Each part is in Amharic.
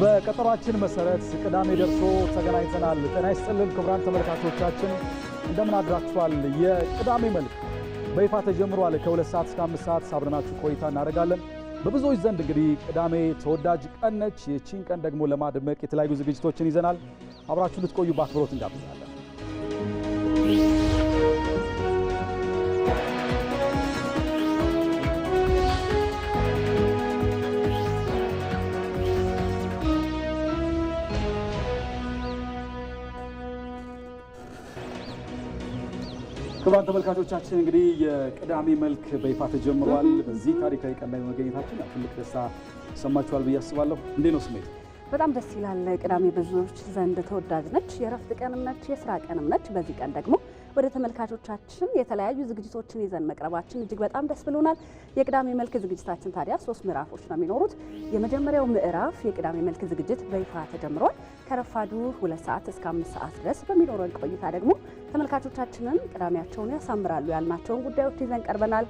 በቀጠሯችን መሰረት ቅዳሜ ደርሶ ተገናኝተናል። ጤና ይስጥልን ክቡራን ተመልካቾቻችን እንደምን አድራችኋል? የቅዳሜ መልክ በይፋ ተጀምሯል። ከ2 ሰዓት እስከ 5 ሰዓት አብረናችሁ ቆይታ እናደርጋለን። በብዙዎች ዘንድ እንግዲህ ቅዳሜ ተወዳጅ ቀን ነች። ይህችን ቀን ደግሞ ለማድመቅ የተለያዩ ዝግጅቶችን ይዘናል። አብራችሁ ልትቆዩ በአክብሮት እንጋብዛለን። ክቡራን ተመልካቾቻችን እንግዲህ የቅዳሜ መልክ በይፋ ተጀምሯል። በዚህ ታሪካዊ ቀን ላይ በመገኘታችን ትልቅ ደስታ ይሰማችኋል ብዬ አስባለሁ። እንዴት ነው ስሜት? በጣም ደስ ይላል። ቅዳሜ ብዙዎች ዘንድ ተወዳጅ ነች። የእረፍት ቀንም ነች፣ የስራ ቀንም ነች። በዚህ ቀን ደግሞ ወደ ተመልካቾቻችን የተለያዩ ዝግጅቶችን ይዘን መቅረባችን እጅግ በጣም ደስ ብሎናል። የቅዳሜ መልክ ዝግጅታችን ታዲያ 3 ምዕራፎች ነው የሚኖሩት። የመጀመሪያው ምዕራፍ የቅዳሜ መልክ ዝግጅት በይፋ ተጀምሯል። ከረፋዱ 2 ሰዓት እስከ 5 ሰዓት ድረስ በሚኖረን ቆይታ ደግሞ ተመልካቾቻችንን ቅዳሜያቸውን ያሳምራሉ ያልናቸውን ጉዳዮች ይዘን ቀርበናል።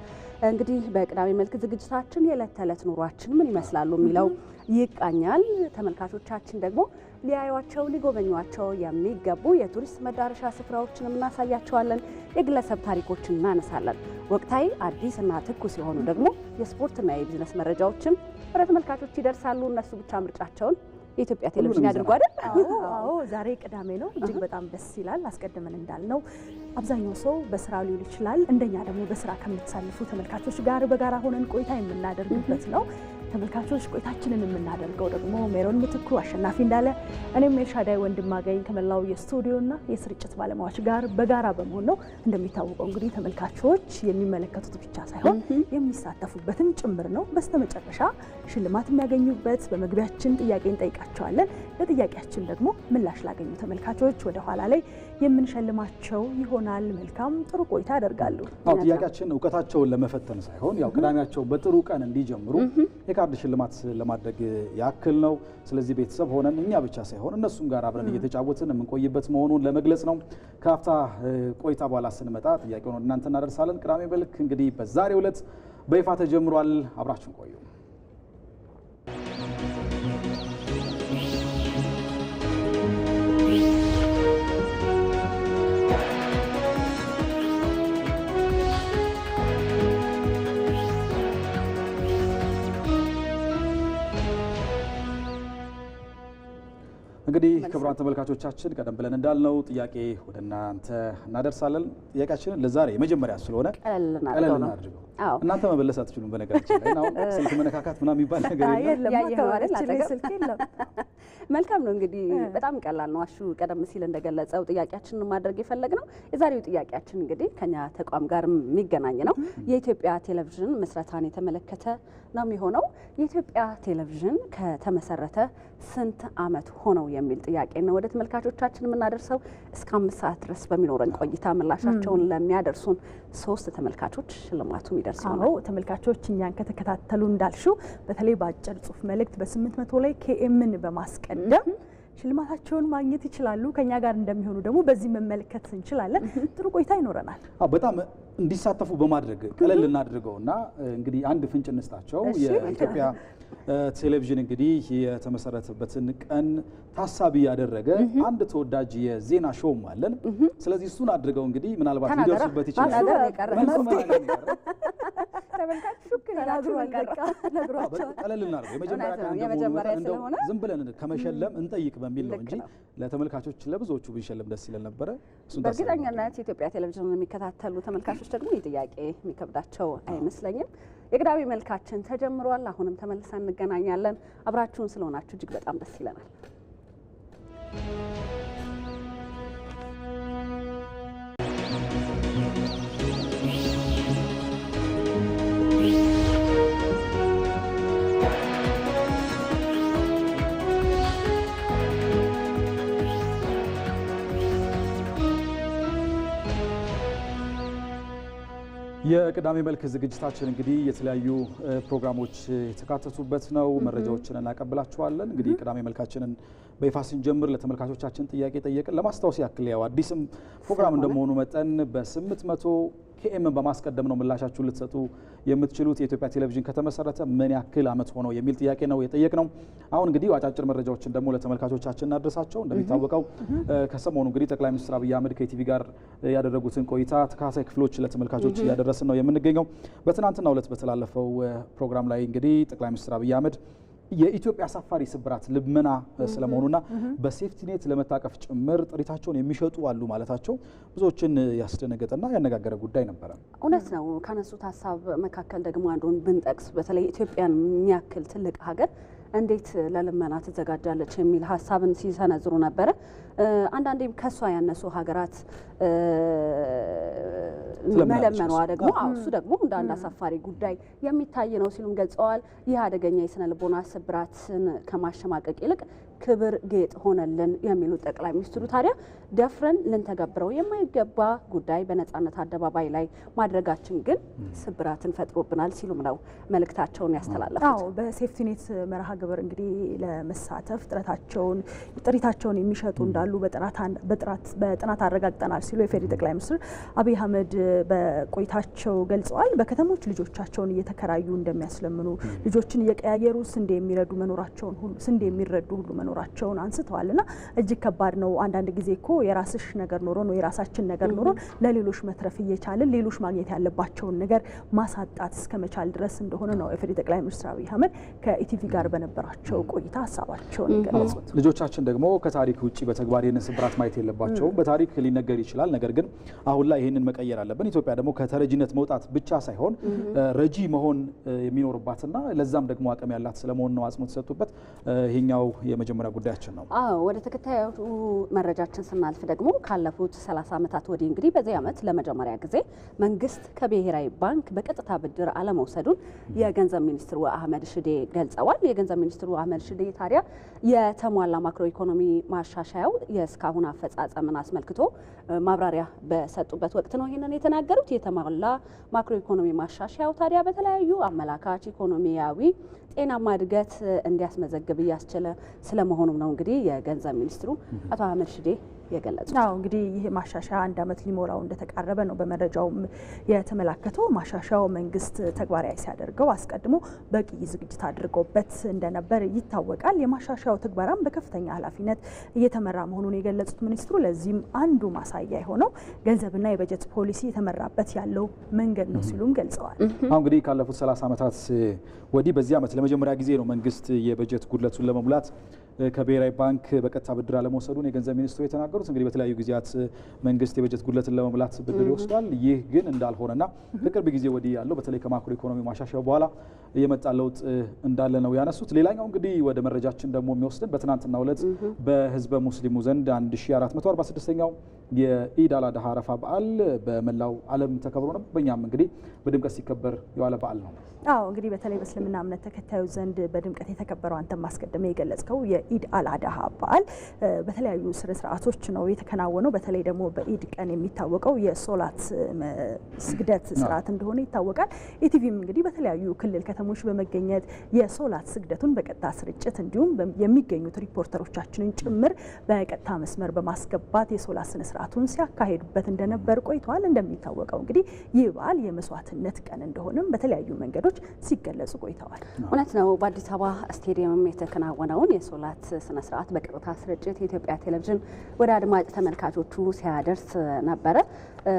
እንግዲህ በቅዳሜ መልክ ዝግጅታችን የዕለት ተዕለት ኑሯችን ምን ይመስላሉ የሚለው ይቃኛል። ተመልካቾቻችን ደግሞ ሊያዩዋቸው ሊጎበኟቸው የሚገቡ የቱሪስት መዳረሻ ስፍራዎችንም እናሳያቸዋለን። የግለሰብ ታሪኮችን እናነሳለን። ወቅታዊ አዲስና ትኩስ የሆኑ ደግሞ የስፖርትና የቢዝነስ መረጃዎችም ወደ ተመልካቾች ይደርሳሉ። እነሱ ብቻ ምርጫቸውን የኢትዮጵያ ቴሌቪዥን ያድርጉ አይደል? አዎ፣ ዛሬ ቅዳሜ ነው። እጅግ በጣም ደስ ይላል። አስቀድመን እንዳልነው አብዛኛው ሰው በስራ ሊውል ይችላል። እንደኛ ደግሞ በስራ ከምትሳልፉ ተመልካቾች ጋር በጋራ ሆነን ቆይታ የምናደርግበት ነው። ተመልካቾች ቆይታችንን የምናደርገው ደግሞ ሜሮን ምትኩ፣ አሸናፊ እንዳለ፣ እኔም ኤልሻዳይ ወንድማገኝ ከመላው የስቱዲዮና የስርጭት ባለሙያዎች ጋር በጋራ በመሆን ነው። እንደሚታወቀው እንግዲህ ተመልካቾች የሚመለከቱት ብቻ ሳይሆን የሚሳተፉበትን ጭምር ነው። በስተመጨረሻ ሽልማት የሚያገኙበት በመግቢያችን ጥያቄ እንጠይቃቸዋለን። ለጥያቄያችን ደግሞ ምላሽ ላገኙ ተመልካቾች ወደ ኋላ ላይ የምንሸልማቸው ይሆናል። መልካም ጥሩ ቆይታ ያደርጋሉ። ጥያቄያችን እውቀታቸውን ለመፈተን ሳይሆን ያው ቅዳሜያቸው በጥሩ ቀን እንዲጀምሩ የካርድ ሽልማት ለማድረግ ያክል ነው። ስለዚህ ቤተሰብ ሆነን እኛ ብቻ ሳይሆን እነሱም ጋር አብረን እየተጫወትን የምንቆይበት መሆኑን ለመግለጽ ነው። ከአፍታ ቆይታ በኋላ ስንመጣ ጥያቄውን ወደ እናንተ እናደርሳለን። ቅዳሜ መልክ እንግዲህ በዛሬው ዕለት በይፋ ተጀምሯል። አብራችሁን ቆዩ። እንግዲህ ክቡራን ተመልካቾቻችን ቀደም ብለን እንዳልነው ጥያቄ ወደ እናንተ እናደርሳለን። ጥያቄያችንን ለዛሬ የመጀመሪያ ስለሆነ ቀለል እናድርገው። እናንተ መመለስ አትችሉም። በነገራችን ላይ አሁን ስልክ መነካካት ምናምን የሚባል ነገር የለም። መልካም ነው። እንግዲህ በጣም ቀላል ነው። አሹ ቀደም ሲል እንደገለጸው ጥያቄያችንን ማድረግ የፈለግነው የዛሬው ጥያቄያችን እንግዲህ ከኛ ተቋም ጋር የሚገናኝ ነው። የኢትዮጵያ ቴሌቪዥን ምስረታን የተመለከተ ነው የሚሆነው። የኢትዮጵያ ቴሌቪዥን ከተመሰረተ ስንት ዓመት ሆነው የሚል ጥያቄ ነው ወደ ተመልካቾቻችን የምናደርሰው። እስከ 5 ሰዓት ድረስ በሚኖረን ቆይታ ምላሻቸውን ለሚያደርሱን 3 ተመልካቾች ሽልማቱ ይደርሳል። ተመልካቾች እኛን ከተከታተሉ እንዳልሽው በተለይ በአጭር ጽሁፍ መልእክት በ800 ላይ ኬኤምን በማስቀደም ሽልማታቸውን ማግኘት ይችላሉ። ከኛ ጋር እንደሚሆኑ ደግሞ በዚህ መመልከት እንችላለን። ጥሩ ቆይታ ይኖረናል። በጣም እንዲሳተፉ በማድረግ ቀለል እናድርገውና እንግዲህ አንድ ፍንጭ እንስጣቸው። የኢትዮጵያ ቴሌቪዥን እንግዲህ የተመሰረተበትን ቀን ታሳቢ ያደረገ አንድ ተወዳጅ የዜና ሾውም አለን። ስለዚህ እሱን አድርገው እንግዲህ ምናልባት ሊደርሱበት ይችላል። ቀለል እናድርገው። የመጀመሪያ ቀን ስለሆነ ዝም ብለን ከመሸለም እንጠይቅ በሚል ነው እንጂ ለተመልካቾች ለብዙዎቹ ብንሸለም ደስ ይለን ነበረ። በእርግጠኛነት የኢትዮጵያ ቴሌቪዥን የሚከታተሉ ተመልካቾች ደግሞ ይህ ጥያቄ የሚከብዳቸው አይመስለኝም። የቅዳሜ መልካችን ተጀምሯል። አሁንም ተመልሰን እንገናኛለን። አብራችሁን ስለሆናችሁ እጅግ በጣም ደስ ይለናል። የቅዳሜ መልክ ዝግጅታችን እንግዲህ የተለያዩ ፕሮግራሞች የተካተቱበት ነው። መረጃዎችን እናቀብላችኋለን። እንግዲህ ቅዳሜ መልካችንን በይፋ ስንጀምር ለተመልካቾቻችን ጥያቄ ጠየቅን። ለማስታወስ ያክል ያው አዲስም ፕሮግራም እንደመሆኑ መጠን በ800 ኬኤምን በማስቀደም ነው ምላሻችሁን ልትሰጡ የምትችሉት? የኢትዮጵያ ቴሌቪዥን ከተመሰረተ ምን ያክል ዓመት ሆነው የሚል ጥያቄ ነው የጠየቅነው። አሁን እንግዲህ አጫጭር መረጃዎችን ደግሞ ለተመልካቾቻችን እናድርሳቸው። እንደሚታወቀው ከሰሞኑ እንግዲህ ጠቅላይ ሚኒስትር አብይ አህመድ ከኢቲቪ ጋር ያደረጉትን ቆይታ ተከታታይ ክፍሎች ለተመልካቾች እያደረስን ነው የምንገኘው። በትናንትናው ዕለት በተላለፈው ፕሮግራም ላይ እንግዲህ ጠቅላይ ሚኒስትር አብይ አህመድ የኢትዮጵያ አሳፋሪ ስብራት ልመና ስለመሆኑና በሴፍቲኔት ለመታቀፍ ጭምር ጥሪታቸውን የሚሸጡ አሉ ማለታቸው ብዙዎችን ያስደነገጠና ያነጋገረ ጉዳይ ነበረ። እውነት ነው። ካነሱት ሀሳብ መካከል ደግሞ አንዱን ብንጠቅስ በተለይ ኢትዮጵያን የሚያክል ትልቅ ሀገር እንዴት ለልመና ትዘጋጃለች የሚል ሀሳብን ሲሰነዝሩ ነበረ። አንዳንዴም ከሷ ያነሱ ሀገራት መለመኗ ደግሞ እሱ ደግሞ እንደ አንድ አሳፋሪ ጉዳይ የሚታይ ነው ሲሉም ገልጸዋል። ይህ አደገኛ የስነ ልቦና ስብራትን ከማሸማቀቅ ይልቅ ክብር ጌጥ ሆነልን የሚሉት ጠቅላይ ሚኒስትሩ ታዲያ ደፍረን ልንተገብረው የማይገባ ጉዳይ በነጻነት አደባባይ ላይ ማድረጋችን ግን ስብራትን ፈጥሮብናል ሲሉም ነው መልእክታቸውን ያስተላለፉት። አዎ በሴፍቲኔት መርሃ ግብር እንግዲህ ለመሳተፍ ጥሪታቸውን የሚሸጡ እንዳሉ በጥናት አረጋግጠናል ሲሉ የፌዴራል ጠቅላይ ሚኒስትር አብይ አህመድ በቆይታቸው ገልጸዋል። በከተሞች ልጆቻቸውን እየተከራዩ እንደሚያስለምኑ፣ ልጆችን እየቀያየሩ ስንዴ የሚረዱ የሚረዱ ሁሉ መኖራቸውን አንስተዋልና እጅግ ከባድ ነው። አንዳንድ ጊዜ እኮ የራስሽ ነገር ኖሮ ነው የራሳችን ነገር ኖሮ ለሌሎች መትረፍ እየቻልን ሌሎች ማግኘት ያለባቸውን ነገር ማሳጣት እስከመቻል ድረስ እንደሆነ ነው የፌዴራል ጠቅላይ ሚኒስትር አብይ አህመድ ከኢቲቪ ጋር በነበራቸው ቆይታ ሀሳባቸውን የገለጹት። ልጆቻችን ደግሞ ከታሪክ ውጪ በተግባር ይህንን ስብራት ማየት የለባቸውም። በታሪክ ሊነገር ይችላል፣ ነገር ግን አሁን ላይ ይህንን መቀየር አለብን። ኢትዮጵያ ደግሞ ከተረጂነት መውጣት ብቻ ሳይሆን ረጂ መሆን የሚኖርባትና ለዛም ደግሞ አቅም ያላት ስለመሆን ነው አጽንኦት ተሰጥቶበት ይሄኛው የመጀመሪያ ጉዳያችን ነው። ወደ ተከታዩ መረጃችን ስናልፍ ደግሞ ካለፉት 30 ዓመታት ወዲህ እንግዲህ በዚህ ዓመት ለመጀመሪያ ጊዜ መንግስት ከብሔራዊ ባንክ በቀጥታ ብድር አለመውሰዱን የገንዘብ ሚኒስትሩ አህመድ ሽዴ ገልጸዋል። የገንዘብ ሚኒስትሩ አህመድ ሽዴ ታዲያ የተሟላ ማክሮ ኢኮኖሚ ማሻሻያው የእስካሁን አፈጻጸምን አስመልክቶ ማብራሪያ በሰጡበት ወቅት ነው ይህንን የተናገሩት። የተሟላ ማክሮ ኢኮኖሚ ማሻሻያው ታዲያ በተለያዩ አመላካች ኢኮኖሚያዊ ጤናማ እድገት እንዲያስመዘግብ እያስችለ ስለመሆኑም ነው እንግዲህ የገንዘብ ሚኒስትሩ አቶ አህመድ ሽዴ የገለጹት። እንግዲህ ይህ ማሻሻያ 1 ዓመት ሊሞላው እንደተቃረበ ነው በመረጃውም የተመላከተው። ማሻሻያው መንግስት ተግባራዊ ሲያደርገው አስቀድሞ በቂ ዝግጅት አድርጎበት እንደነበር ይታወቃል። የማሻሻያው ትግበራም በከፍተኛ ኃላፊነት እየተመራ መሆኑን የገለጹት ሚኒስትሩ ለዚህም አንዱ ማሳያ የሆነው ገንዘብና የበጀት ፖሊሲ የተመራበት ያለው መንገድ ነው ሲሉም ገልጸዋል። እንግዲህ ካለፉት 30 ዓመታት ወዲህ በዚህ ዓመት ለመጀመሪያ ጊዜ ነው መንግስት የበጀት ጉድለቱን ለመሙላት ከብሔራዊ ባንክ በቀጥታ ብድር አለመውሰዱን የገንዘብ ሚኒስትሩ የተናገሩት። እንግዲህ በተለያዩ ጊዜያት መንግስት የበጀት ጉድለትን ለመሙላት ብድር ይወስዳል። ይህ ግን እንዳልሆነና ከቅርብ ጊዜ ወዲህ ያለው በተለይ ከማክሮ ኢኮኖሚ ማሻሻያው በኋላ የመጣ ለውጥ እንዳለ ነው ያነሱት። ሌላኛው እንግዲህ ወደ መረጃችን ደግሞ የሚወስድን በትናንትናው ዕለት በህዝበ ሙስሊሙ ዘንድ 1446ኛው የኢድ አል አድሃ አረፋ በዓል በመላው ዓለም ተከብሮ ነበር። በእኛም እንግዲህ በድምቀት ሲከበር የዋለ በዓል ነው። እንግዲህ በተለይ በእስልምና እምነት ተከታዮች ዘንድ በድምቀት የተከበረው አንተም ማስቀደም የገለጽከው የኢድ አል አድሃ በዓል በተለያዩ ስነ ስርዓቶች ነው የተከናወነው። በተለይ ደግሞ በኢድ ቀን የሚታወቀው የሶላት ስግደት ስርዓት እንደሆነ ይታወቃል። ኢቲቪም እንግዲህ በተለያዩ ክልል ከተሞች በመገኘት የሶላት ስግደቱን በቀጥታ ስርጭት እንዲሁም የሚገኙት ሪፖርተሮቻችንን ጭምር በቀጥታ መስመር በማስገባት የሶላት ስነ ስርዓቱን ሲያካሂዱበት እንደነበር ቆይተዋል። እንደሚታወቀው እንግዲህ ይህ በዓል የመስዋዕትነት ቀን እንደሆነም በተለያዩ መንገዶች ሲገለጹ ቆይተዋል። እውነት ነው። በአዲስ አበባ ስቴዲየም የተከናወነውን የሶላት ስነ ስርዓት በቀጥታ ስርጭት የኢትዮጵያ ቴሌቪዥን ወደ አድማጭ ተመልካቾቹ ሲያደርስ ነበረ።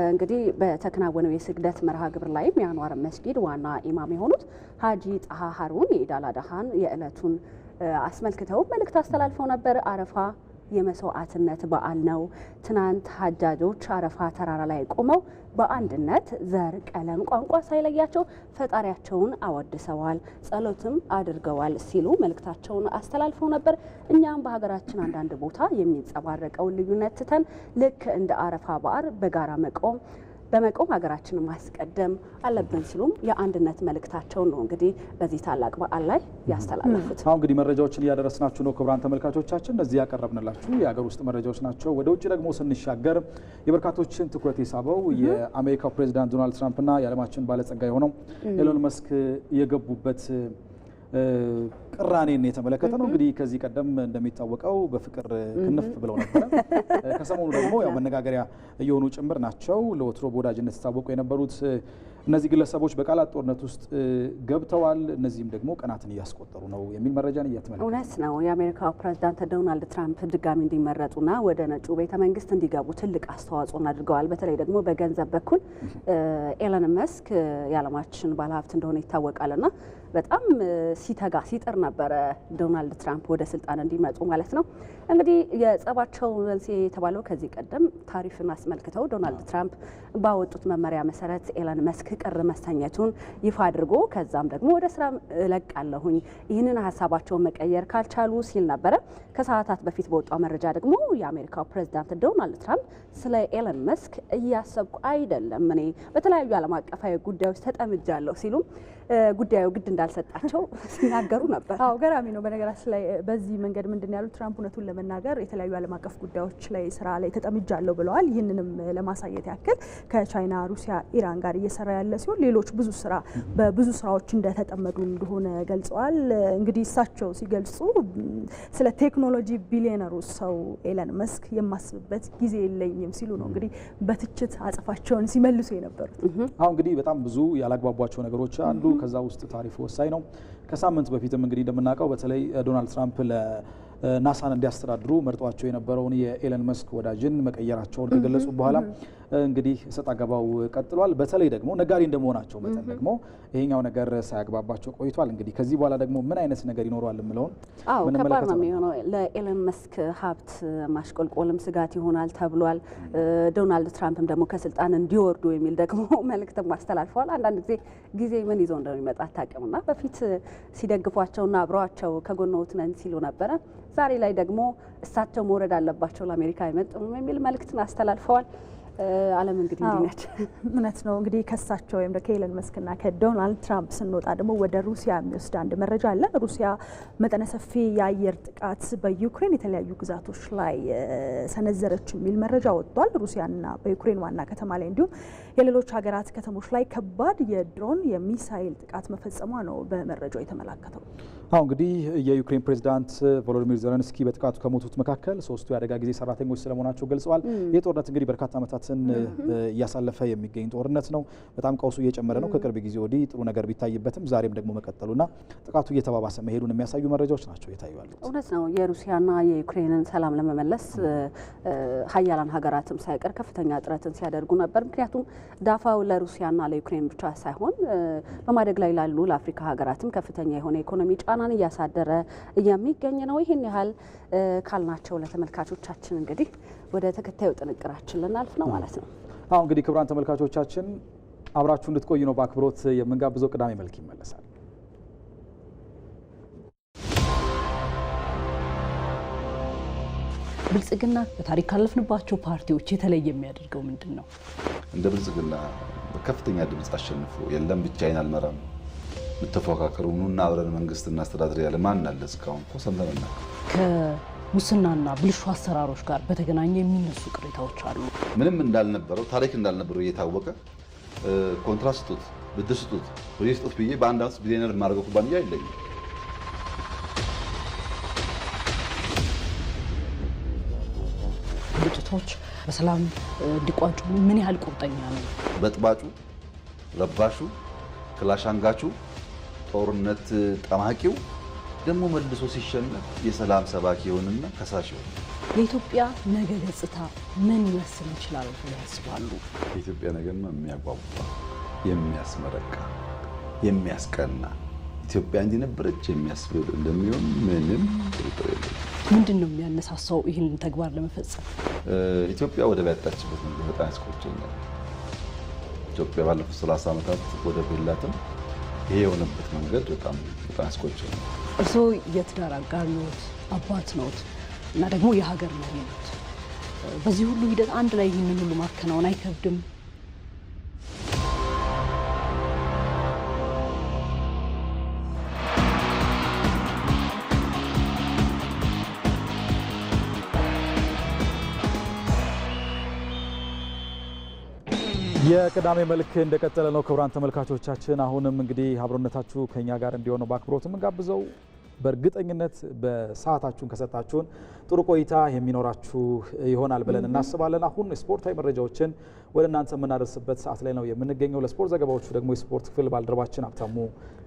እንግዲህ በተከናወነው የስግደት መርሃ ግብር ላይም የአንዋር መስጊድ ዋና ኢማም የሆኑት ሀጂ ጣሃ ሀሩን የኢድ አል አድሃን የዕለቱን አስመልክተው መልእክት አስተላልፈው ነበር። አረፋ የመስዋዕትነት በዓል ነው። ትናንት ሀጃጆች አረፋ ተራራ ላይ ቆመው በአንድነት ዘር፣ ቀለም፣ ቋንቋ ሳይለያቸው ፈጣሪያቸውን አወድሰዋል፣ ጸሎትም አድርገዋል ሲሉ መልእክታቸውን አስተላልፈው ነበር። እኛም በሀገራችን አንዳንድ ቦታ የሚንጸባረቀውን ልዩነት ትተን ልክ እንደ አረፋ በዓል በጋራ በመቆም ሀገራችንን ማስቀደም አለብን ሲሉም የአንድነት መልእክታቸውን ነው እንግዲህ በዚህ ታላቅ በዓል ላይ ያስተላለፉት። እንግዲህ መረጃዎችን እያደረስናችሁ ነው ክቡራን ተመልካቾቻችን። እነዚህ ያቀረብንላችሁ የሀገር ውስጥ መረጃዎች ናቸው። ወደ ውጭ ደግሞ ስንሻገር የበርካቶችን ትኩረት የሳበው የአሜሪካው ፕሬዚዳንት ዶናልድ ትራምፕና የዓለማችን ባለጸጋ የሆነው ኤሎን መስክ የገቡበት ቅራኔን የተመለከተ ነው። እንግዲህ ከዚህ ቀደም እንደሚታወቀው በፍቅር ክንፍ ብለው ነበር። ከሰሞኑ ደግሞ ያው መነጋገሪያ እየሆኑ ጭምር ናቸው። ለወትሮ በወዳጅነት ሲታወቁ የነበሩት እነዚህ ግለሰቦች በቃላት ጦርነት ውስጥ ገብተዋል። እነዚህም ደግሞ ቀናትን እያስቆጠሩ ነው የሚል መረጃን እያተመለከተ እውነት ነው። የአሜሪካው ፕሬዝዳንት ዶናልድ ትራምፕ ድጋሚ እንዲመረጡና ወደ ነጩ ቤተ መንግስት እንዲገቡ ትልቅ አስተዋጽኦን አድርገዋል። በተለይ ደግሞ በገንዘብ በኩል ኤለን መስክ የዓለማችን ባለሀብት እንደሆነ ይታወቃልና በጣም ሲተጋ ሲጥር ነበረ ዶናልድ ትራምፕ ወደ ስልጣን እንዲመጡ ማለት ነው። እንግዲህ የጸባቸው መንስኤ የተባለው ከዚህ ቀደም ታሪፍን አስመልክተው ዶናልድ ትራምፕ ባወጡት መመሪያ መሰረት ኤለን መስክ ቅር መሰኘቱን ይፋ አድርጎ ከዛም ደግሞ ወደ ስራ እለቃለሁኝ ይህንን ሀሳባቸውን መቀየር ካልቻሉ ሲል ነበረ። ከሰዓታት በፊት በወጣው መረጃ ደግሞ የአሜሪካው ፕሬዝዳንት ዶናልድ ትራምፕ ስለ ኤለን መስክ እያሰብኩ አይደለም፣ እኔ በተለያዩ ዓለም አቀፋዊ ጉዳዮች ተጠምጃለሁ ሲሉም ጉዳዩ ግድ እንዳልሰጣቸው ሲናገሩ ነበር። አዎ ገራሚ ነው። በነገራችን ላይ በዚህ መንገድ ምንድን ያሉት ትራምፕ እውነቱን ለመናገር የተለያዩ ዓለም አቀፍ ጉዳዮች ላይ ስራ ላይ ተጠምጃለሁ ብለዋል። ይህንንም ለማሳየት ያክል ከቻይና፣ ሩሲያ፣ ኢራን ጋር እየሰራ ያለ ሲሆን ሌሎች በብዙ ስራዎች እንደተጠመዱ እንደሆነ ገልጸዋል። እንግዲህ እሳቸው ሲገልጹ ስለ ቴክኖሎጂ ቢሊዮነሩ ሰው ኤለን መስክ የማስብበት ጊዜ የለኝም ሲሉ ነው እንግዲህ በትችት አጽፋቸውን ሲመልሱ የነበሩት። አሁን እንግዲህ በጣም ብዙ ያላግባቧቸው ነገሮች አሉ። ከዛ ውስጥ ታሪፍ ወሳኝ ነው። ከሳምንት በፊትም እንግዲህ እንደምናውቀው በተለይ ዶናልድ ትራምፕ ናሳን እንዲያስተዳድሩ መርጧቸው የነበረውን የኤለን መስክ ወዳጅን መቀየራቸውን ከገለጹ በኋላ እንግዲህ እሰጥ አገባው ቀጥሏል። በተለይ ደግሞ ነጋዴ እንደመሆናቸው መጠን ደግሞ ይሄኛው ነገር ሳያግባባቸው ቆይቷል። እንግዲህ ከዚህ በኋላ ደግሞ ምን አይነት ነገር ይኖረዋል የምለውን ከባድ ነው የሚሆነው። ለኤለን መስክ ሀብት ማሽቆልቆልም ስጋት ይሆናል ተብሏል። ዶናልድ ትራምፕም ደግሞ ከስልጣን እንዲወርዱ የሚል ደግሞ መልእክትም አስተላልፈዋል። አንዳንድ ጊዜ ምን ይዘው እንደሚመጣ አታውቅምና በፊት ሲደግፏቸውና አብረዋቸው ከጎንዎት ነን ሲሉ ነበረ። ዛሬ ላይ ደግሞ እሳቸው መውረድ አለባቸው፣ ለአሜሪካ አይመጥኑም የሚል መልእክትን አስተላልፈዋል። ዓለም እንግዲህ እንዲነች እውነት ነው። እንግዲህ ከሳቸው ወይም ከኤለን መስክና ከዶናልድ ትራምፕ ስንወጣ ደግሞ ወደ ሩሲያ የሚወስድ አንድ መረጃ አለ። ሩሲያ መጠነ ሰፊ የአየር ጥቃት በዩክሬን የተለያዩ ግዛቶች ላይ ሰነዘረች የሚል መረጃ ወጥቷል። ሩሲያና በዩክሬን ዋና ከተማ ላይ እንዲሁም የሌሎች ሀገራት ከተሞች ላይ ከባድ የድሮን የሚሳይል ጥቃት መፈጸሟ ነው በመረጃው የተመላከተው። አሁን እንግዲህ የዩክሬን ፕሬዝዳንት ቮሎዲሚር ዜሌንስኪ በጥቃቱ ከሞቱት መካከል 3ቱ የአደጋ ጊዜ ሰራተኞች ስለመሆናቸው ገልጸዋል። ይህ ጦርነት እንግዲህ በርካታ ዓመታትን እያሳለፈ የሚገኝ ጦርነት ነው። በጣም ቀውሱ እየጨመረ ነው። ከቅርብ ጊዜ ወዲህ ጥሩ ነገር ቢታይበትም ዛሬም ደግሞ መቀጠሉና ጥቃቱ እየተባባሰ መሄዱን የሚያሳዩ መረጃዎች ናቸው የታዩ ያሉት። እውነት ነው። የሩሲያና የዩክሬንን ሰላም ለመመለስ ሀያላን ሀገራትም ሳይቀር ከፍተኛ ጥረትን ሲያደርጉ ነበር። ምክንያቱም ዳፋው ለሩሲያና ለዩክሬን ብቻ ሳይሆን በማደግ ላይ ላሉ ለአፍሪካ ሀገራትም ከፍተኛ የሆነ ኢኮኖሚ ጫናን እያሳደረ የሚገኝ ነው። ይህን ያህል ካልናቸው ለተመልካቾቻችን እንግዲህ ወደ ተከታዩ ጥንቅራችን ልናልፍ ነው ማለት ነው። አሁን እንግዲህ ክቡራን ተመልካቾቻችን አብራችሁ እንድትቆዩ ነው በአክብሮት የምንጋብዘው። ቅዳሜ መልክ ይመለሳል። ብልጽግና በታሪክ ካለፍንባቸው ፓርቲዎች የተለየ የሚያደርገው ምንድን ነው? እንደ ብልጽግና በከፍተኛ ድምፅ አሸንፎ የለም ብቻዬን አልመራም የምትፎካከሩ ኑና አብረን መንግስት እናስተዳድር ያለ ማን አለ? እስካሁን እኮ ሰምተንና ከሙስናና ብልሹ አሰራሮች ጋር በተገናኘ የሚነሱ ቅሬታዎች አሉ። ምንም እንዳልነበረው ታሪክ እንዳልነበረው እየታወቀ ኮንትራት ስጡት፣ ብድር ስጡት፣ ፕሮጀክት ስጡት ብዬ በአንድ አመት ቢሊዮነር የማደርገው ኩባንያ የለኝም። ግጭቶች በሰላም እንዲቋጩ ምን ያህል ቁርጠኛ ነው? በጥባጩ፣ ረባሹ፣ ክላሽ አንጋቹ፣ ጦርነት ጠማቂው ደግሞ መልሶ ሲሸነፍ የሰላም ሰባኪ ይሆንና ከሳሽ ይሆን። የኢትዮጵያ ነገ ገጽታ ምን ይመስል ይችላል ብለው ያስባሉ? የኢትዮጵያ ነገማ የሚያጓጓ የሚያስመረቃ የሚያስቀና ኢትዮጵያ እንዲነበረች የሚያስብል እንደሚሆን ምንም ጥርጥር የለም። ምንድን ነው የሚያነሳሳው ይህን ተግባር ለመፈጸም? ኢትዮጵያ ወደብ ያጣችበት መንገድ በጣም ያስቆጨኛል። ኢትዮጵያ ባለፉት 30 ዓመታት ወደብ የላትም። ይሄ የሆነበት መንገድ በጣም ያስቆጨኛል። እርስዎ የትዳር አጋር ነዎት፣ አባት ነዎት እና ደግሞ የሀገር መሪ ነዎት። በዚህ ሁሉ ሂደት አንድ ላይ ይህንን ሁሉ ማከናወን አይከብድም? የቅዳሜ መልክ እንደቀጠለ ነው። ክቡራን ተመልካቾቻችን አሁንም እንግዲህ አብሮነታችሁ ከኛ ጋር እንዲሆን በአክብሮት የምንጋብዘው በእርግጠኝነት በሰዓታችሁን ከሰጣችሁን ጥሩ ቆይታ የሚኖራችሁ ይሆናል ብለን እናስባለን። አሁን ስፖርታዊ መረጃዎችን ወደ እናንተ የምናደርስበት ሰዓት ላይ ነው የምንገኘው። ለስፖርት ዘገባዎቹ ደግሞ የስፖርት ክፍል ባልደረባችን ሀብታሙ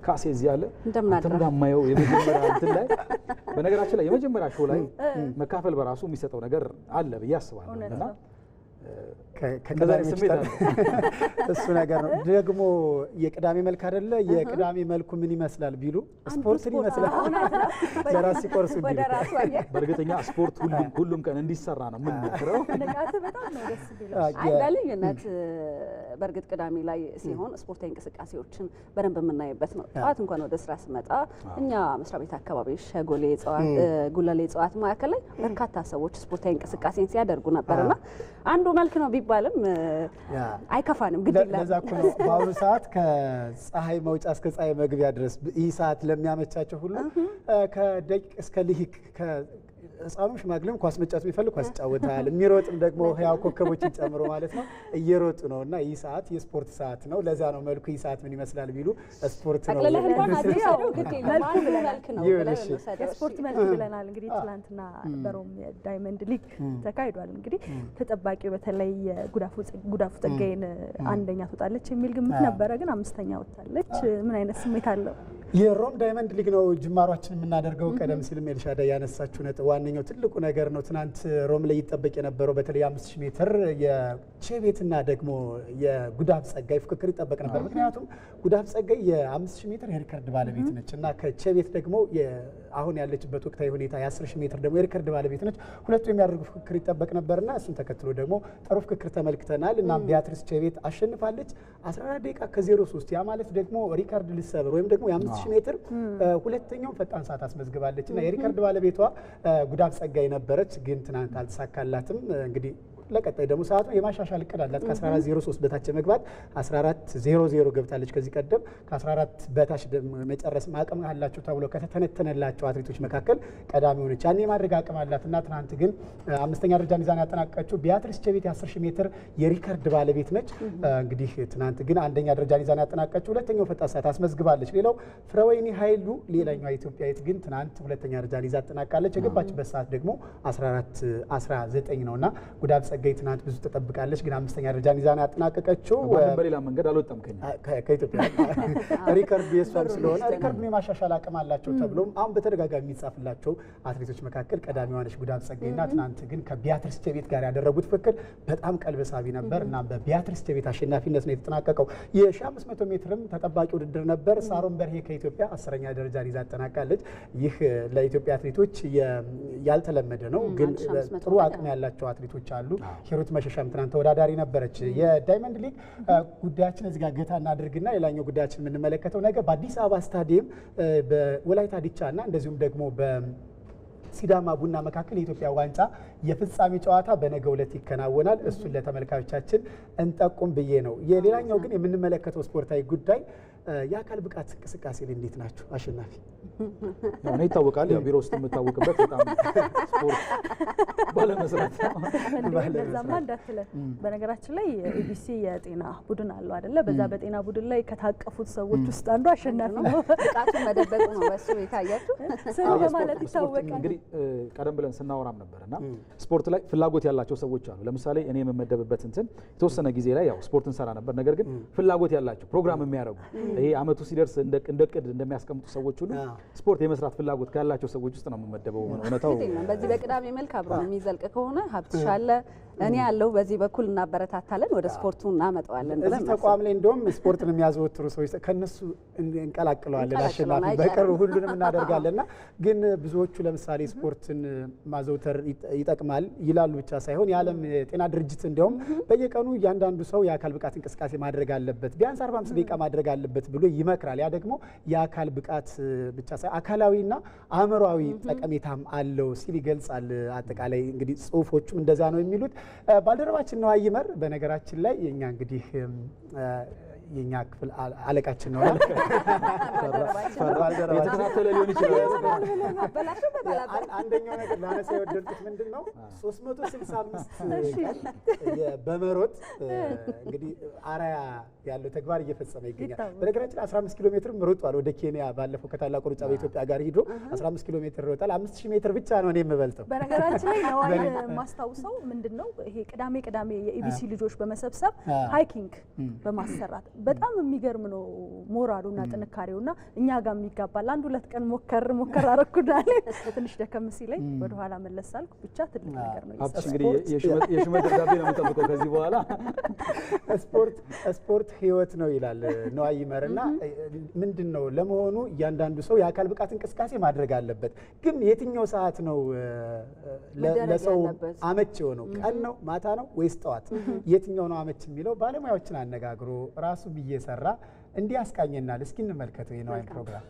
ካሴ እዚህ አለ። እንደምናማየው የመጀመሪያ እንትን ላይ በነገራችን ላይ የመጀመሪያ ሾው ላይ መካፈል በራሱ የሚሰጠው ነገር አለ ብዬ አስባለሁ እና እሱ ነገር ነው ደግሞ የቅዳሜ መልክ አይደለ? የቅዳሜ መልኩ ምን ይመስላል ቢሉ ስፖርትን ይመስላል። ለራስ ሲቆርሱ በእርግጠኛ ስፖርት ሁሉም ቀን እንዲሰራ ነው የምንሞክረው። በልዩነት በእርግጥ ቅዳሜ ላይ ሲሆን ስፖርታዊ እንቅስቃሴዎችን በደንብ የምናይበት ነው። ጠዋት እንኳን ወደ ስራ ስመጣ እኛ መስሪያ ቤት አካባቢ ሸጎሌ ጉለሌ እጽዋት ማዕከል ላይ በርካታ ሰዎች ስፖርታዊ እንቅስቃሴን ሲያደርጉ ነበርና አንዱ መልክ ነው ቢባልም አይከፋንም። ግድ ይላል። ለዛ እኮ ነው በአሁኑ ሰዓት ከፀሐይ መውጫ እስከ ፀሐይ መግቢያ ድረስ ይህ ሰዓት ለሚያመቻቸው ሁሉ ከደቂቅ እስከ ልሂቅ ህፃኑም ሽማግሌም ኳስ መጫወት የሚፈልግ ኳስ ይጫወታል። የሚሮጥም ደግሞ ህያው ኮከቦችን ጨምሮ ማለት ነው እየሮጡ ነው እና ይህ ሰዓት የስፖርት ሰዓት ነው። ለዛ ነው መልኩ ይህ ሰዓት ምን ይመስላል ቢሉ ስፖርት ነው። የስፖርት መልክ ብለናል። እንግዲህ ትናንትና በሮም ዳይመንድ ሊግ ተካሂዷል። እንግዲህ ተጠባቂው በተለይ ጉዳፉ ጸጋዬን አንደኛ ትወጣለች የሚል ግምት ነበረ፣ ግን አምስተኛ ወጣለች። ምን አይነት ስሜት አለው? የሮም ዳይመንድ ሊግ ነው ጅማሯችን የምናደርገው። ቀደም ሲልም ኤልሻዳይ ያነሳችሁ ነጥብ ዋነኛው ትልቁ ነገር ነው። ትናንት ሮም ላይ ይጠበቅ የነበረው በተለይ 5000 ሜትር የቼቤትና ደግሞ የጉዳፍ ጸጋይ ፍክክር ይጠበቅ ነበር። ምክንያቱም ጉዳፍ ጸጋይ የ5000 ሜትር የሪከርድ ባለቤት ነች እና ከቼቤት ደግሞ አሁን ያለችበት ወቅታዊ ሁኔታ የ10000 ሜትር ደግሞ የሪከርድ ባለቤት ነች። ሁለቱ የሚያደርጉ ፍክክር ይጠበቅ ነበርና እሱን ተከትሎ ደግሞ ጥሩ ፍክክር ተመልክተናል እና ቢያትሪስ ቼቤት አሸንፋለች 14 ደቂቃ ከ03። ያ ማለት ደግሞ ሪከርድ ልሰብር ወይም ደግሞ የ5000 ሜትር ሁለተኛው ፈጣን ሰዓት አስመዝግባለች እና የሪከርድ ባለቤቷ ጉዳፍ ጸጋይ ነበረች፣ ግን ትናንት አልተሳካላትም። እንግዲህ ለቀጣይ ደግሞ ሰዓቱ የማሻሻል እቅድ አላት። ከ14:03 በታች መግባት 14:00 ገብታለች። ከዚህ ቀደም ከ14 በታች መጨረስ አቅም አላቸው ተብሎ ከተተነተነላቸው አትሌቶች መካከል ቀዳሚ ሆነች። ያኔ ማድረግ አቅም አላት እና ትናንት ግን አምስተኛ ደረጃ ሚዛን ያጠናቀቀችው ቢያትሪስ ቼቤት የ10000 ሜትር የሪከርድ ባለቤት ነች። እንግዲህ ትናንት ግን አንደኛ ደረጃ ሚዛን ያጠናቀቀችው ሁለተኛው ፈጣን ሰዓት አስመዝግባለች። ሌላው ፍረወይኒ ኃይሉ ሌላኛዋ ኢትዮጵያዊት ግን ትናንት ሁለተኛ ደረጃ ይዛ አጠናቃለች። የገባችበት ሰዓት ደግሞ 14:19 ነውና ጉዳፍ ጸጋይ ትናንት ብዙ ተጠብቃለች፣ ግን አምስተኛ ደረጃ ሚዛን ያጠናቀቀችው በሌላ መንገድ አልወጣም ከኢትዮጵያ ሪከርድ የሷም ስለሆነ ሪከርዱን የማሻሻል አቅም አላቸው ተብሎም አሁን በተደጋጋሚ የሚጻፍላቸው አትሌቶች መካከል ቀዳሚዋ ነች ጉዳፍ ጸጋይና ትናንት ግን ከቢያትሪስ ቼቤት ጋር ያደረጉት ፍክክር በጣም ቀልብ ሳቢ ነበር እና በቢያትሪስ ቼቤት አሸናፊነት ነው የተጠናቀቀው። የ1500 ሜትርም ተጠባቂ ውድድር ነበር። ሳሮን በርሄ ከኢትዮጵያ 10ኛ ደረጃ ይዛ አጠናቃለች። ይህ ለኢትዮጵያ አትሌቶች ያልተለመደ ነው፣ ግን ጥሩ አቅም ያላቸው አትሌቶች አሉ። ሂሩት መሸሻም ትናንት ተወዳዳሪ ነበረች። የዳይመንድ ሊግ ጉዳያችን እዚህ ጋር ገታ እናድርግና ሌላኛው ጉዳያችን የምንመለከተው ነገር በአዲስ አበባ ስታዲየም በወላይታ ዲቻና እንደዚሁም ደግሞ ሲዳማ ቡና መካከል የኢትዮጵያ ዋንጫ የፍጻሜ ጨዋታ በነገው ዕለት ይከናወናል። እሱን ለተመልካቾቻችን እንጠቁም ብዬ ነው። የሌላኛው ግን የምንመለከተው ስፖርታዊ ጉዳይ የአካል ብቃት እንቅስቃሴ ላይ እንዴት ናቸው? አሸናፊ ያው ነው ይታወቃል። ያው ቢሮ ውስጥ የምታወቅበት በጣም ስፖርት ባለመስራት ለዛማ እንዳትለን። በነገራችን ላይ ኢቢሲ የጤና ቡድን አለው አይደለ? በዛ በጤና ቡድን ላይ ከታቀፉት ሰዎች ውስጥ አንዱ አሸናፊ ነው። ብቃቱን መደበቁ ነው በሱ የታያችሁ ስሩ በማለት ይታወቃል። እንግዲህ ቀደም ብለን ስናወራም ነበርና ስፖርት ላይ ፍላጎት ያላቸው ሰዎች አሉ። ለምሳሌ እኔ የምመደብበት እንትን የተወሰነ ጊዜ ላይ ያው ስፖርት እንሰራ ነበር። ነገር ግን ፍላጎት ያላቸው ፕሮግራም የሚያደርጉ ይሄ አመቱ ሲደርስ እንደ እቅድ እንደሚያስቀምጡ ሰዎች ሁሉ ስፖርት የመስራት ፍላጎት ካላቸው ሰዎች ውስጥ ነው የምመደበው። እውነታው በዚህ በቅዳሜ መልክ አብሮ የሚዘልቅ ከሆነ ሀብትሽ አለ እኔ ያለው በዚህ በኩል እናበረታታለን፣ ወደ ስፖርቱ እናመጣዋለን ብለን እዚህ ተቋም ላይ እንደውም ስፖርትን የሚያዘወትሩ ሰዎች ከነሱ እንቀላቅለዋለን። አሸናፊ በቅርብ ሁሉንም እናደርጋለንና ግን ብዙዎቹ ለምሳሌ ስፖርትን ማዘውተር ይጠቅማል ይላሉ ብቻ ሳይሆን የዓለም ጤና ድርጅት እንደውም በየቀኑ እያንዳንዱ ሰው የአካል ብቃት እንቅስቃሴ ማድረግ አለበት፣ ቢያንስ 45 ደቂቃ ማድረግ አለበት ብሎ ይመክራል። ያ ደግሞ የአካል ብቃት ብቻ ሳይሆን አካላዊና አእምሯዊ ጠቀሜታም አለው ሲል ይገልጻል። አጠቃላይ እንግዲህ ጽሁፎቹም እንደዛ ነው የሚሉት። ባልደረባችን ነው አይመር። በነገራችን ላይ የኛ እንግዲህ የኛ ክፍል አለቃችን ነው የተከታተለ ሊሆን ይችላል። አንደኛው ነገር ላነሳ የወደድኩት ምንድነው 365 በመሮጥ እንግዲህ አራያ ያለው ተግባር እየፈጸመ ይገኛል። በነገራችን 15 ኪሎ ሜትር ሮጧል ወደ ኬንያ ባለፈው ከታላቁ ሩጫ በኢትዮጵያ ጋር ሄዶ 15 ኪሎ ሜትር ሮጣል። 5000 ሜትር ብቻ ነው እኔ የምበልጠው። በነገራችን ላይ ነዋይ ማስታውሰው ምንድነው ይሄ ቅዳሜ የኢቢሲ ልጆች በመሰብሰብ ሃይኪንግ በማሰራት በጣም የሚገርም ነው ሞራሉና ጥንካሬውና እኛ ጋር የሚጋባል። አንድ ሁለት ቀን ሞከር አረኩዳለ ትንሽ ደከም ሲለኝ ወደ ኋላ መለሳልኩ። ብቻ ትልቅ ነገር ነው። እንግዲህ የሹመት ደጋቢ ነው የምጠብቀው ከዚህ በኋላ። ስፖርት ህይወት ነው ይላል ነዋይ ይመርና ምንድነው ለመሆኑ እያንዳንዱ ሰው የአካል ብቃት እንቅስቃሴ ማድረግ አለበት። ግን የትኛው ሰዓት ነው ለሰው አመች የሆነው? ቀን ነው ማታ ነው ወይስ ጠዋት? የትኛው ነው አመች የሚለው ባለሙያዎችን አነጋግሮ ራሱ እየሰራ እንዲያስቃኘናል። እስኪ እንመልከተው የነዋይ ፕሮግራም።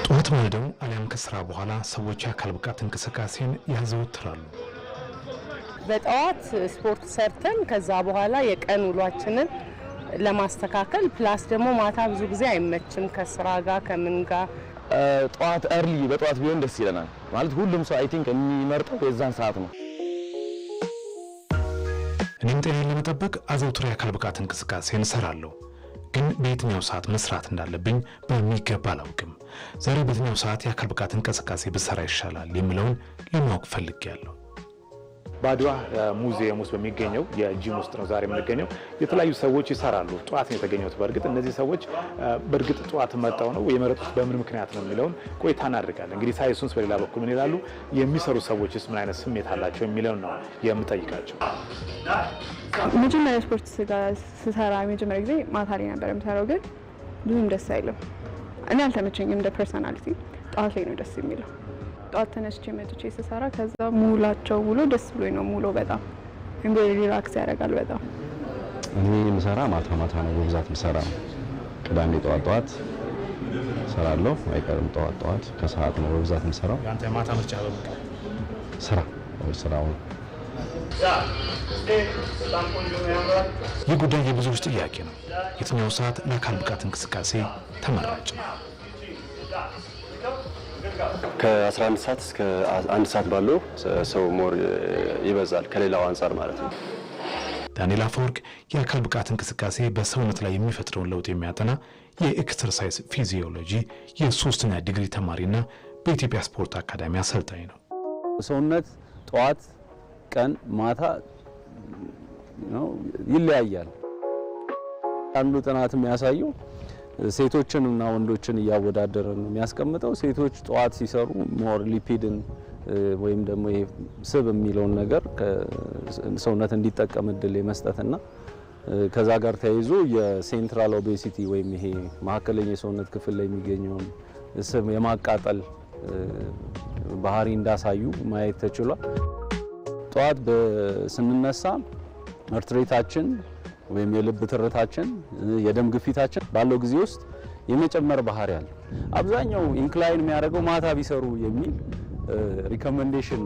ጠዋት ማለዳው አሊያም ከስራ በኋላ ሰዎች የአካል ብቃት እንቅስቃሴን ያዘወትራሉ። በጠዋት ስፖርት ሰርተን ከዛ በኋላ የቀን ውሏችንን ለማስተካከል ፕላስ ደግሞ ማታ ብዙ ጊዜ አይመችም ከስራ ጋር ከምን ጋር። ጠዋት በጠዋት ቢሆን ደስ ይለናል። ማለት ሁሉም ሰው አይ ቲንክ የሚመርጠው የዛን ሰዓት ነው። እኔም ጤናዬን ለመጠበቅ አዘውትሬ የአካል ብቃት እንቅስቃሴን እሰራለሁ። ግን በየትኛው ሰዓት መስራት እንዳለብኝ በሚገባ አላውቅም። ዛሬ በየትኛው ሰዓት የአካል ብቃት እንቅስቃሴ ብሰራ ይሻላል የሚለውን ለማወቅ ፈልጌያለሁ። በአድዋ ሙዚየም ውስጥ በሚገኘው የጂም ውስጥ ነው ዛሬ የምንገኘው። የተለያዩ ሰዎች ይሰራሉ። ጠዋት ነው የተገኙት። በእርግጥ እነዚህ ሰዎች በእርግጥ ጠዋት መጣው ነው የመረጡት በምን ምክንያት ነው የሚለውን ቆይታ እናደርጋለን። እንግዲህ ሳይንሱስ በሌላ በኩል ምን ይላሉ፣ የሚሰሩ ሰዎችስ ምን አይነት ስሜት አላቸው የሚለውን ነው የምጠይቃቸው። መጀመሪያ ስፖርት ስሰራ የመጀመሪያ ጊዜ ማታ ላይ ነበር የምሰራው፣ ግን ብዙም ደስ አይልም። እኔ አልተመቸኝም። እንደ ፐርሰናሊቲ ጠዋት ላይ ነው ደስ የሚለው። ጠዋት ተነስቼ መጥቼ ስሰራ ከዛ ሙላቸው ውሎ ደስ ብሎኝ ነው ሙሉ በጣም ሪላክስ ያደርጋል በጣም። እኔ የምሰራ ማታ ነው በብዛት የምሰራ። ቅዳሜ ጠዋት እሰራለሁ፣ አይቀርም ጠዋት ከሰዓት ነው በብዛት የምሰራው። ያንተ ማታ ምርጫ በቃ ስራው። ይህ ጉዳይ የብዙዎች ጥያቄ ነው። የትኛው ሰዓት ለአካል ብቃት እንቅስቃሴ ተመራጭ ነው? ከ11 ሰዓት እስከ 1 ሰዓት ባለው ሰው ሞር ይበዛል ከሌላው አንፃር ማለት ነው። ዳንኤል አፈወርቅ የአካል ብቃት እንቅስቃሴ በሰውነት ላይ የሚፈጥረውን ለውጥ የሚያጠና የኤክሰርሳይዝ ፊዚዮሎጂ የ3ኛ ዲግሪ ተማሪና በኢትዮጵያ ስፖርት አካዳሚ አሰልጣኝ ነው። ሰውነት ጠዋት፣ ቀን፣ ማታ ይለያያል። አንዱ ጥናት የሚያሳየው ሴቶችን እና ወንዶችን እያወዳደረ ነው የሚያስቀምጠው። ሴቶች ጠዋት ሲሰሩ ሞር ሊፒድን ወይም ደግሞ ይሄ ስብ የሚለውን ነገር ሰውነት እንዲጠቀም እድል የመስጠትና ከዛ ጋር ተያይዞ የሴንትራል ኦቤሲቲ ወይም ይሄ ማዕከለኛ የሰውነት ክፍል ላይ የሚገኘውን ስብ የማቃጠል ባህሪ እንዳሳዩ ማየት ተችሏል። ጠዋት ስንነሳ ሃርት ሬታችን ወይም የልብ ትርታችን የደም ግፊታችን ባለው ጊዜ ውስጥ የመጨመር ባህሪ አለ። አብዛኛው ኢንክላይን የሚያደርገው ማታ ቢሰሩ የሚል ሪኮመንዴሽን።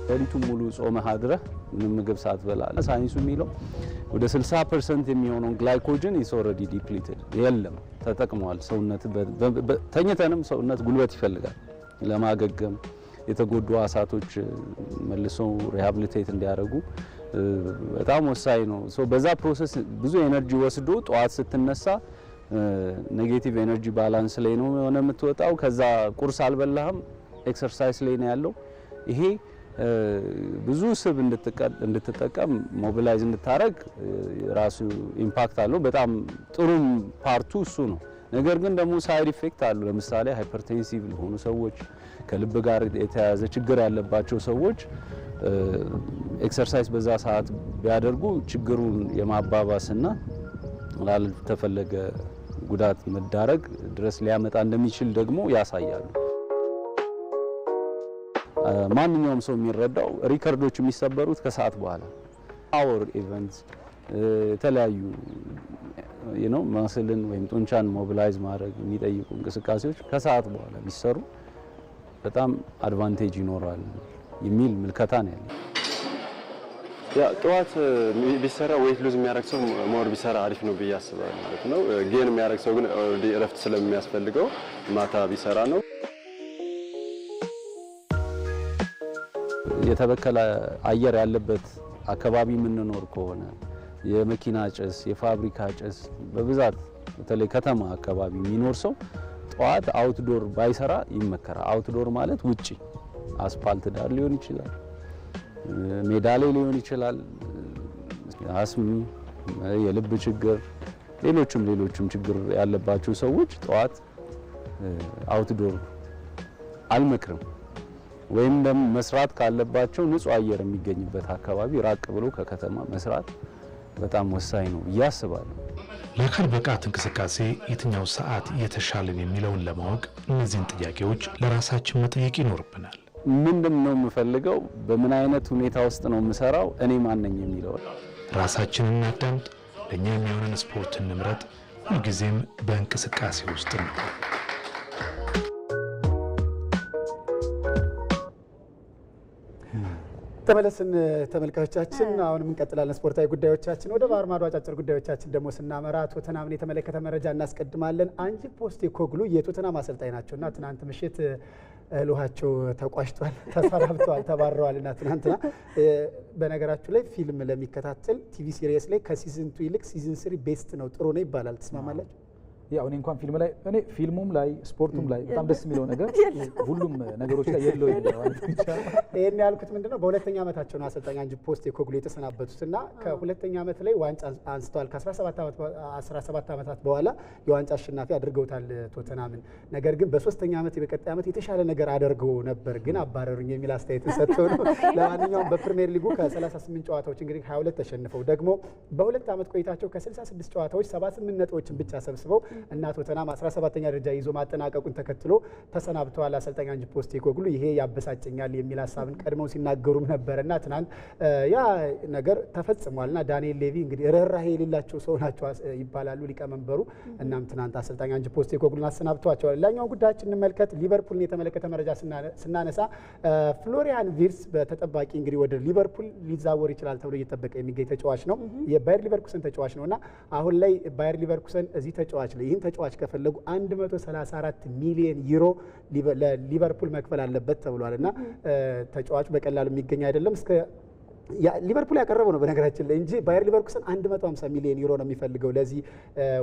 ሌሊቱን ሙሉ ጾመህ አድረህ ምንም ምግብ ሳትበላ ሳይንሱ የሚለው ወደ 60% የሚሆነው ግላይኮጅን is already depleted የለም ተጠቅሟል። ሰውነት ተኝተንም ሰውነት ጉልበት ይፈልጋል ለማገገም። የተጎዱ አሳቶች መልሶ ሪሃቢሊቴት እንዲያደርጉ በጣም ወሳኝ ነው። በዛ ፕሮሰስ ብዙ ኤነርጂ ወስዶ ጠዋት ስትነሳ ኔጌቲቭ ኤነርጂ ባላንስ ላይ ነው የሆነ የምትወጣው። ከዛ ቁርስ አልበላህም፣ ኤክሰርሳይዝ ላይ ነው ያለው። ይሄ ብዙ ስብ እንድትጠቀም ሞቢላይዝ እንድታረግ ራሱ ኢምፓክት አለው። በጣም ጥሩም ፓርቱ እሱ ነው። ነገር ግን ደግሞ ሳይድ ኢፌክት አሉ። ለምሳሌ ሃይፐርቴንሲቭ ለሆኑ ሰዎች፣ ከልብ ጋር የተያያዘ ችግር ያለባቸው ሰዎች ኤክሰርሳይዝ በዛ ሰዓት ቢያደርጉ ችግሩን የማባባስና ላልተፈለገ ጉዳት መዳረግ ድረስ ሊያመጣ እንደሚችል ደግሞ ያሳያሉ። ማንኛውም ሰው የሚረዳው ሪከርዶች የሚሰበሩት ከሰዓት በኋላ ፓወር ኢቨንትስ የተለያዩ ማስልን ወይም ጡንቻን ሞቢላይዝ ማድረግ የሚጠይቁ እንቅስቃሴዎች ከሰዓት በኋላ ቢሰሩ በጣም አድቫንቴጅ ይኖራል የሚል ምልከታ ነው ያለው። ያ ጠዋት ቢሰራ ዌይት ሉዝ የሚያደርግ ሰው ሞር ቢሰራ አሪፍ ነው ብዬ አስባለሁ ማለት ነው። ጌን የሚያደርግ ሰው ግን ኦልሬዲ እረፍት ስለሚያስፈልገው ማታ ቢሰራ ነው። የተበከለ አየር ያለበት አካባቢ የምንኖር ከሆነ የመኪና ጭስ፣ የፋብሪካ ጭስ በብዛት በተለይ ከተማ አካባቢ የሚኖር ሰው ጠዋት አውትዶር ባይሰራ ይመከራል። አውትዶር ማለት ውጪ አስፓልት ዳር ሊሆን ይችላል፣ ሜዳ ላይ ሊሆን ይችላል። አስም፣ የልብ ችግር፣ ሌሎችም ችግር ያለባቸው ሰዎች ጠዋት አውትዶር አልመክርም። ወይም ደግሞ መስራት ካለባቸው ንጹህ አየር የሚገኝበት አካባቢ ራቅ ብሎ ከከተማ መስራት በጣም ወሳኝ ነው ብዬ አስባለሁ። ለአካል ብቃት እንቅስቃሴ የትኛው ሰዓት የተሻለን የሚለውን ለማወቅ እነዚህን ጥያቄዎች ለራሳችን መጠየቅ ይኖርብናል። ምንድን ነው የምፈልገው? በምን አይነት ሁኔታ ውስጥ ነው የምሰራው? እኔ ማን ነኝ የሚለው ራሳችንን እናዳምጥ። ለእኛ የሚሆንን ስፖርት እንምረጥ። ሁልጊዜም በእንቅስቃሴ ውስጥ ነው። ተመለስን ተመልካቾቻችን። አሁንም እንቀጥላለን ስፖርታዊ ጉዳዮቻችን። ወደ ባህር ማዶ አጫጭር ጉዳዮቻችን ደግሞ ስናመራ ቶተናምን የተመለከተ መረጃ እናስቀድማለን። አንጅ ፖስቴኮግሉ የቶተናም አሰልጣኝ ናቸውና ትናንት ምሽት እህልውሃቸው ተቋጭቷል፣ ተሰናብተዋል፣ ተባረዋልና ትናንትና በነገራችሁ ላይ ፊልም ለሚከታተል ቲቪ ሲሪየስ ላይ ከሲዝን 2 ይልቅ ሲዝን 3 ቤስት ነው፣ ጥሩ ነው ይባላል። ትስማማላችሁ? ያው እኔ እንኳን ፊልም ላይ እኔ ፊልሙም ላይ ስፖርቱም ላይ በጣም ደስ የሚለው ነገር ሁሉም ነገሮች ላይ የለው ይላል። ይሄን ያልኩት ምንድነው በሁለተኛ ዓመታቸው ነው አሰልጣኝ አንጅ ፖስቴኮግሉ የተሰናበቱትና ከሁለተኛ ዓመት ላይ ዋንጫ አንስተዋል። ከ17 ዓመታት በኋላ የዋንጫ አሸናፊ አድርገውታል ቶተናምን። ነገር ግን በሶስተኛ ዓመት በቀጣይ ዓመት የተሻለ ነገር አድርገው ነበር ግን አባረሩኝ የሚል አስተያየት ሰጥተው ነው። ለማንኛውም በፕሪሚየር ሊጉ ከ38 ጨዋታዎች እንግዲህ 22 ተሸንፈው ደግሞ በሁለት ዓመት ቆይታቸው ከ66 ጨዋታዎች 78 ነጥቦችን ብቻ ሰብስበው እና ቶተናም 17ኛ ደረጃ ይዞ ማጠናቀቁን ተከትሎ ተሰናብተዋል አሰልጣኝ አንጅ ፖስቴኮግሉ። ይሄ ያበሳጨኛል የሚል ሀሳብን ቀድመው ሲናገሩም ነበርና ትናንት ያ ነገር ተፈጽሟልና ዳንኤል ሌቪ እንግዲህ ርህራሄ የሌላቸው ሰው ናቸው ይባላሉ ሊቀመንበሩ። እናም ትናንት አሰልጣኝ አንጅ ፖስቴኮግሉን አሰናብተዋቸዋል። ሌላኛው ጉዳያችን እንመልከት። ሊቨርፑልን የተመለከተ መረጃ ስናነሳ ፍሎሪያን ቪርስ በተጠባቂ እንግዲህ ወደ ሊቨርፑል ሊዛወር ይችላል ተብሎ እየተጠበቀ የሚገኝ ተጫዋች ነው። የባየር ሊቨርኩሰን ተጫዋች ነውና አሁን ላይ ባየር ሊቨርኩሰን እዚህ ተጫዋች ላይ ይህን ተጫዋች ከፈለጉ 134 ሚሊዮን ዩሮ ለሊቨርፑል መክፈል አለበት ተብሏል እና ተጫዋቹ በቀላሉ የሚገኝ አይደለም። እስከ ሊቨርፑል ያቀረበው ነው በነገራችን ላይ እንጂ ባየር ሊቨርኩሰን 150 ሚሊዮን ዩሮ ነው የሚፈልገው ለዚህ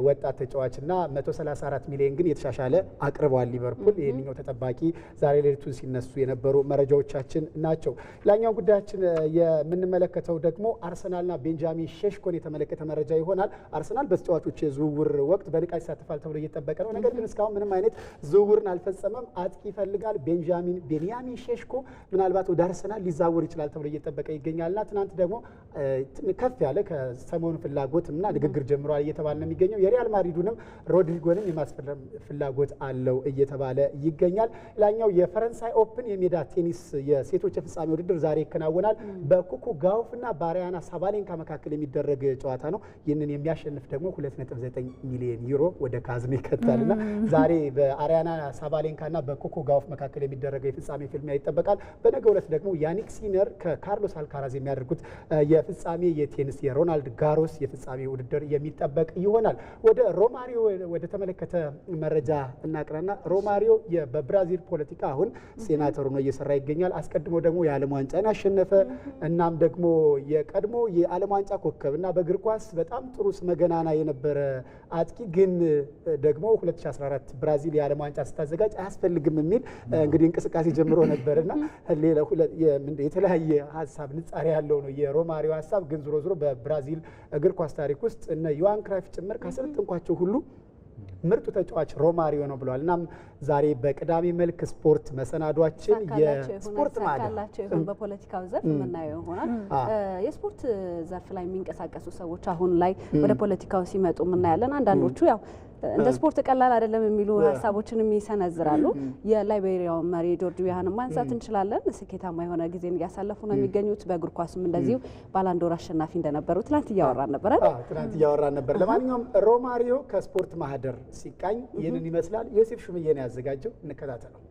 ወጣት ተጫዋችና 134 ሚሊዮን ግን የተሻሻለ አቅርበዋል ሊቨርፑል። ይሄንኛው ተጠባቂ ዛሬ ሌሊቱን ሲነሱ የነበሩ መረጃዎቻችን ናቸው። ሌላኛው ጉዳያችን የምንመለከተው ደግሞ አርሰናልና ቤንጃሚን ሼሽኮን የተመለከተ መረጃ ይሆናል። አርሰናል በተጫዋቾች የዝውውር ወቅት በንቃት ይሳተፋል ተብሎ እየተጠበቀ ነው። ነገር ግን እስካሁን ምንም አይነት ዝውውርን አልፈጸመም። አጥቂ ይፈልጋል። ቤንያሚን ሼሽኮ ምናልባት ወደ አርሰናል ሊዛወር ይችላል ተብሎ እየተጠበቀ ይገኛል። ትናንት ደግሞ ከፍ ያለ ከሰሞኑ ፍላጎትና ንግግር ጀምሯል እየተባለ ነው የሚገኘው። የሪያል ማድሪዱንም ሮድሪጎንም የማስፈረም ፍላጎት አለው እየተባለ ይገኛል። ሌላኛው የፈረንሳይ ኦፕን የሜዳ ቴኒስ የሴቶች የፍጻሜ ውድድር ዛሬ ይከናወናል። በኩኩ ጋውፍና በአሪያና ሳባሌንካ መካከል የሚደረግ ጨዋታ ነው። ይህንን የሚያሸንፍ ደግሞ 2.9 ሚሊዮን ዩሮ ወደ ካዝኖ ይከታልና ዛሬ በአሪያና ሳባሌንካና በኩኩ ጋውፍ መካከል የሚደረገው የፍጻሜ ፍልሚያ ይጠበቃል። በነገው ዕለት ደግሞ ያኒክ ሲነር ከካርሎስ አልካራዝ የሚያደርጉት የፍጻሜ የቴኒስ የሮናልድ ጋሮስ የፍጻሜ ውድድር የሚጠበቅ ይሆናል። ወደ ሮማሪዮ ወደ ተመለከተ መረጃ እናቅናና ሮማሪዮ በብራዚል ፖለቲካ አሁን ሴናተር ሆኖ እየሰራ ይገኛል። አስቀድሞ ደግሞ የዓለም ዋንጫን ያሸነፈ እናም ደግሞ የቀድሞ የዓለም ዋንጫ ኮከብ እና በእግር ኳስ በጣም ጥሩ ስመገናና የነበረ አጥቂ ግን ደግሞ 2014 ብራዚል የዓለም ዋንጫ ስታዘጋጅ አያስፈልግም የሚል እንግዲህ እንቅስቃሴ ጀምሮ ነበርና የተለያየ ሀሳብ ንጻሬ ያለው ነው የሮማሪዮ ሀሳብ። ግን ዞሮ ዞሮ በብራዚል እግር ኳስ ታሪክ ውስጥ እነ ዮሃን ክራይፍ ጭምር ካሰለጠንኳቸው ሁሉ ምርጡ ተጫዋች ሮማሪዮ ነው ብለዋል። እናም ዛሬ በቅዳሜ መልክ ስፖርት መሰናዷችን የስፖርት ማለት በፖለቲካው ዘርፍ የምናየው ይሆናል። የስፖርት ዘርፍ ላይ የሚንቀሳቀሱ ሰዎች አሁን ላይ ወደ ፖለቲካው ሲመጡ እናያለን። አንዳንዶቹ ያው እንደ ስፖርት ቀላል አይደለም የሚሉ ሀሳቦችን ይሰነዝራሉ። የላይቤሪያው መሪ ጆርጅ ዊያንን ማንሳት እንችላለን። ስኬታማ የሆነ ጊዜን እያሳለፉ ነው የሚገኙት። በእግር ኳስም እንደዚሁ ባላንዶር አሸናፊ እንደነበሩ ትናንት እያወራን ነበር። ለማንኛውም ሮማሪዮ ከስፖርት ማህደር ሲቃኝ ይህንን ይመስላል። ዮሴፍ ሹምዬ ነው ያዘጋጀው። እንከታተለው።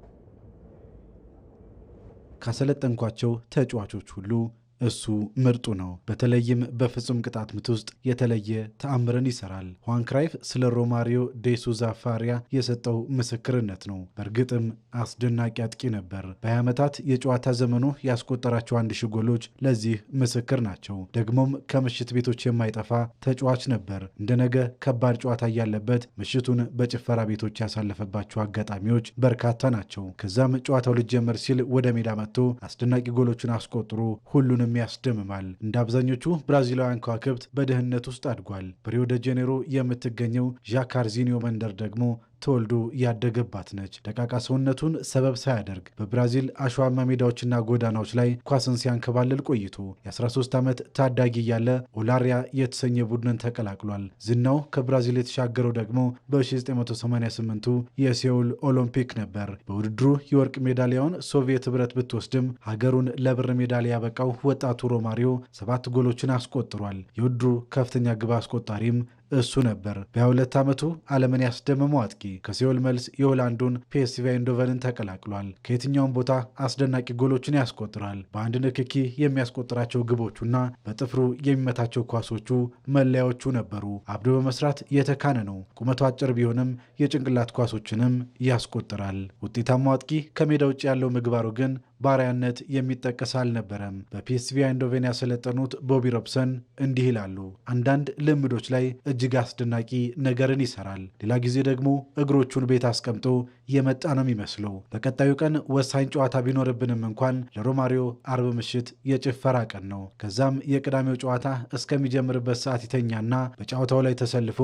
ካሰለጠንኳቸው ተጫዋቾች ሁሉ እሱ ምርጡ ነው። በተለይም በፍጹም ቅጣት ምት ውስጥ የተለየ ተአምርን ይሰራል። ሁዋን ክራይፍ ስለ ሮማሪዮ ዴ ሱዛ ፋሪያ የሰጠው ምስክርነት ነው። በእርግጥም አስደናቂ አጥቂ ነበር። በ20 ዓመታት የጨዋታ ዘመኑ ያስቆጠራቸው 1000 ጎሎች ለዚህ ምስክር ናቸው። ደግሞም ከምሽት ቤቶች የማይጠፋ ተጫዋች ነበር። እንደ ነገ ከባድ ጨዋታ ያለበት ምሽቱን በጭፈራ ቤቶች ያሳለፈባቸው አጋጣሚዎች በርካታ ናቸው። ከዛም ጨዋታው ሊጀመር ሲል ወደ ሜዳ መጥቶ አስደናቂ ጎሎችን አስቆጥሮ ሁሉንም ያስደምማል። እንደ አብዛኞቹ ብራዚላውያን ከዋክብት በድህነት ውስጥ አድጓል። በሪዮ ደ ጄኔሮ የምትገኘው ዣካርዚኒዮ መንደር ደግሞ ተወልዶ ያደገባት ነች። ደቃቃ ሰውነቱን ሰበብ ሳያደርግ በብራዚል አሸዋማ ሜዳዎችና ጎዳናዎች ላይ ኳስን ሲያንከባልል ቆይቶ የ13 ዓመት ታዳጊ እያለ ኦላሪያ የተሰኘ ቡድንን ተቀላቅሏል። ዝናው ከብራዚል የተሻገረው ደግሞ በ1988ቱ የሴውል ኦሎምፒክ ነበር። በውድድሩ የወርቅ ሜዳሊያውን ሶቪየት ህብረት ብትወስድም ሀገሩን ለብር ሜዳሊያ ያበቃው ወጣቱ ሮማሪዮ 7 ጎሎችን አስቆጥሯል። የውድድሩ ከፍተኛ ግብ አስቆጣሪም እሱ ነበር። በ22 ዓመቱ ዓለምን ያስደመመው አጥቂ ከሴውል መልስ የሆላንዱን ፒኤስቪ አይንዶቨንን ተቀላቅሏል። ከየትኛውም ቦታ አስደናቂ ጎሎችን ያስቆጥራል። በአንድ ንክኪ የሚያስቆጥራቸው ግቦቹና በጥፍሩ የሚመታቸው ኳሶቹ መለያዎቹ ነበሩ። አብዶ በመስራት የተካነ ነው። ቁመቱ አጭር ቢሆንም የጭንቅላት ኳሶችንም ያስቆጥራል። ውጤታማው አጥቂ ከሜዳ ውጭ ያለው ምግባሩ ግን ባሪያነት የሚጠቀስ አልነበረም። በፒኤስቪ አይንዶቬን ያሰለጠኑት ቦቢ ሮብሰን እንዲህ ይላሉ። አንዳንድ ልምዶች ላይ እጅግ አስደናቂ ነገርን ይሰራል። ሌላ ጊዜ ደግሞ እግሮቹን ቤት አስቀምጦ የመጣ ነው የሚመስለው። በቀጣዩ ቀን ወሳኝ ጨዋታ ቢኖርብንም እንኳን ለሮማሪዮ አርብ ምሽት የጭፈራ ቀን ነው። ከዛም የቅዳሜው ጨዋታ እስከሚጀምርበት ሰዓት ይተኛና በጨዋታው ላይ ተሰልፎ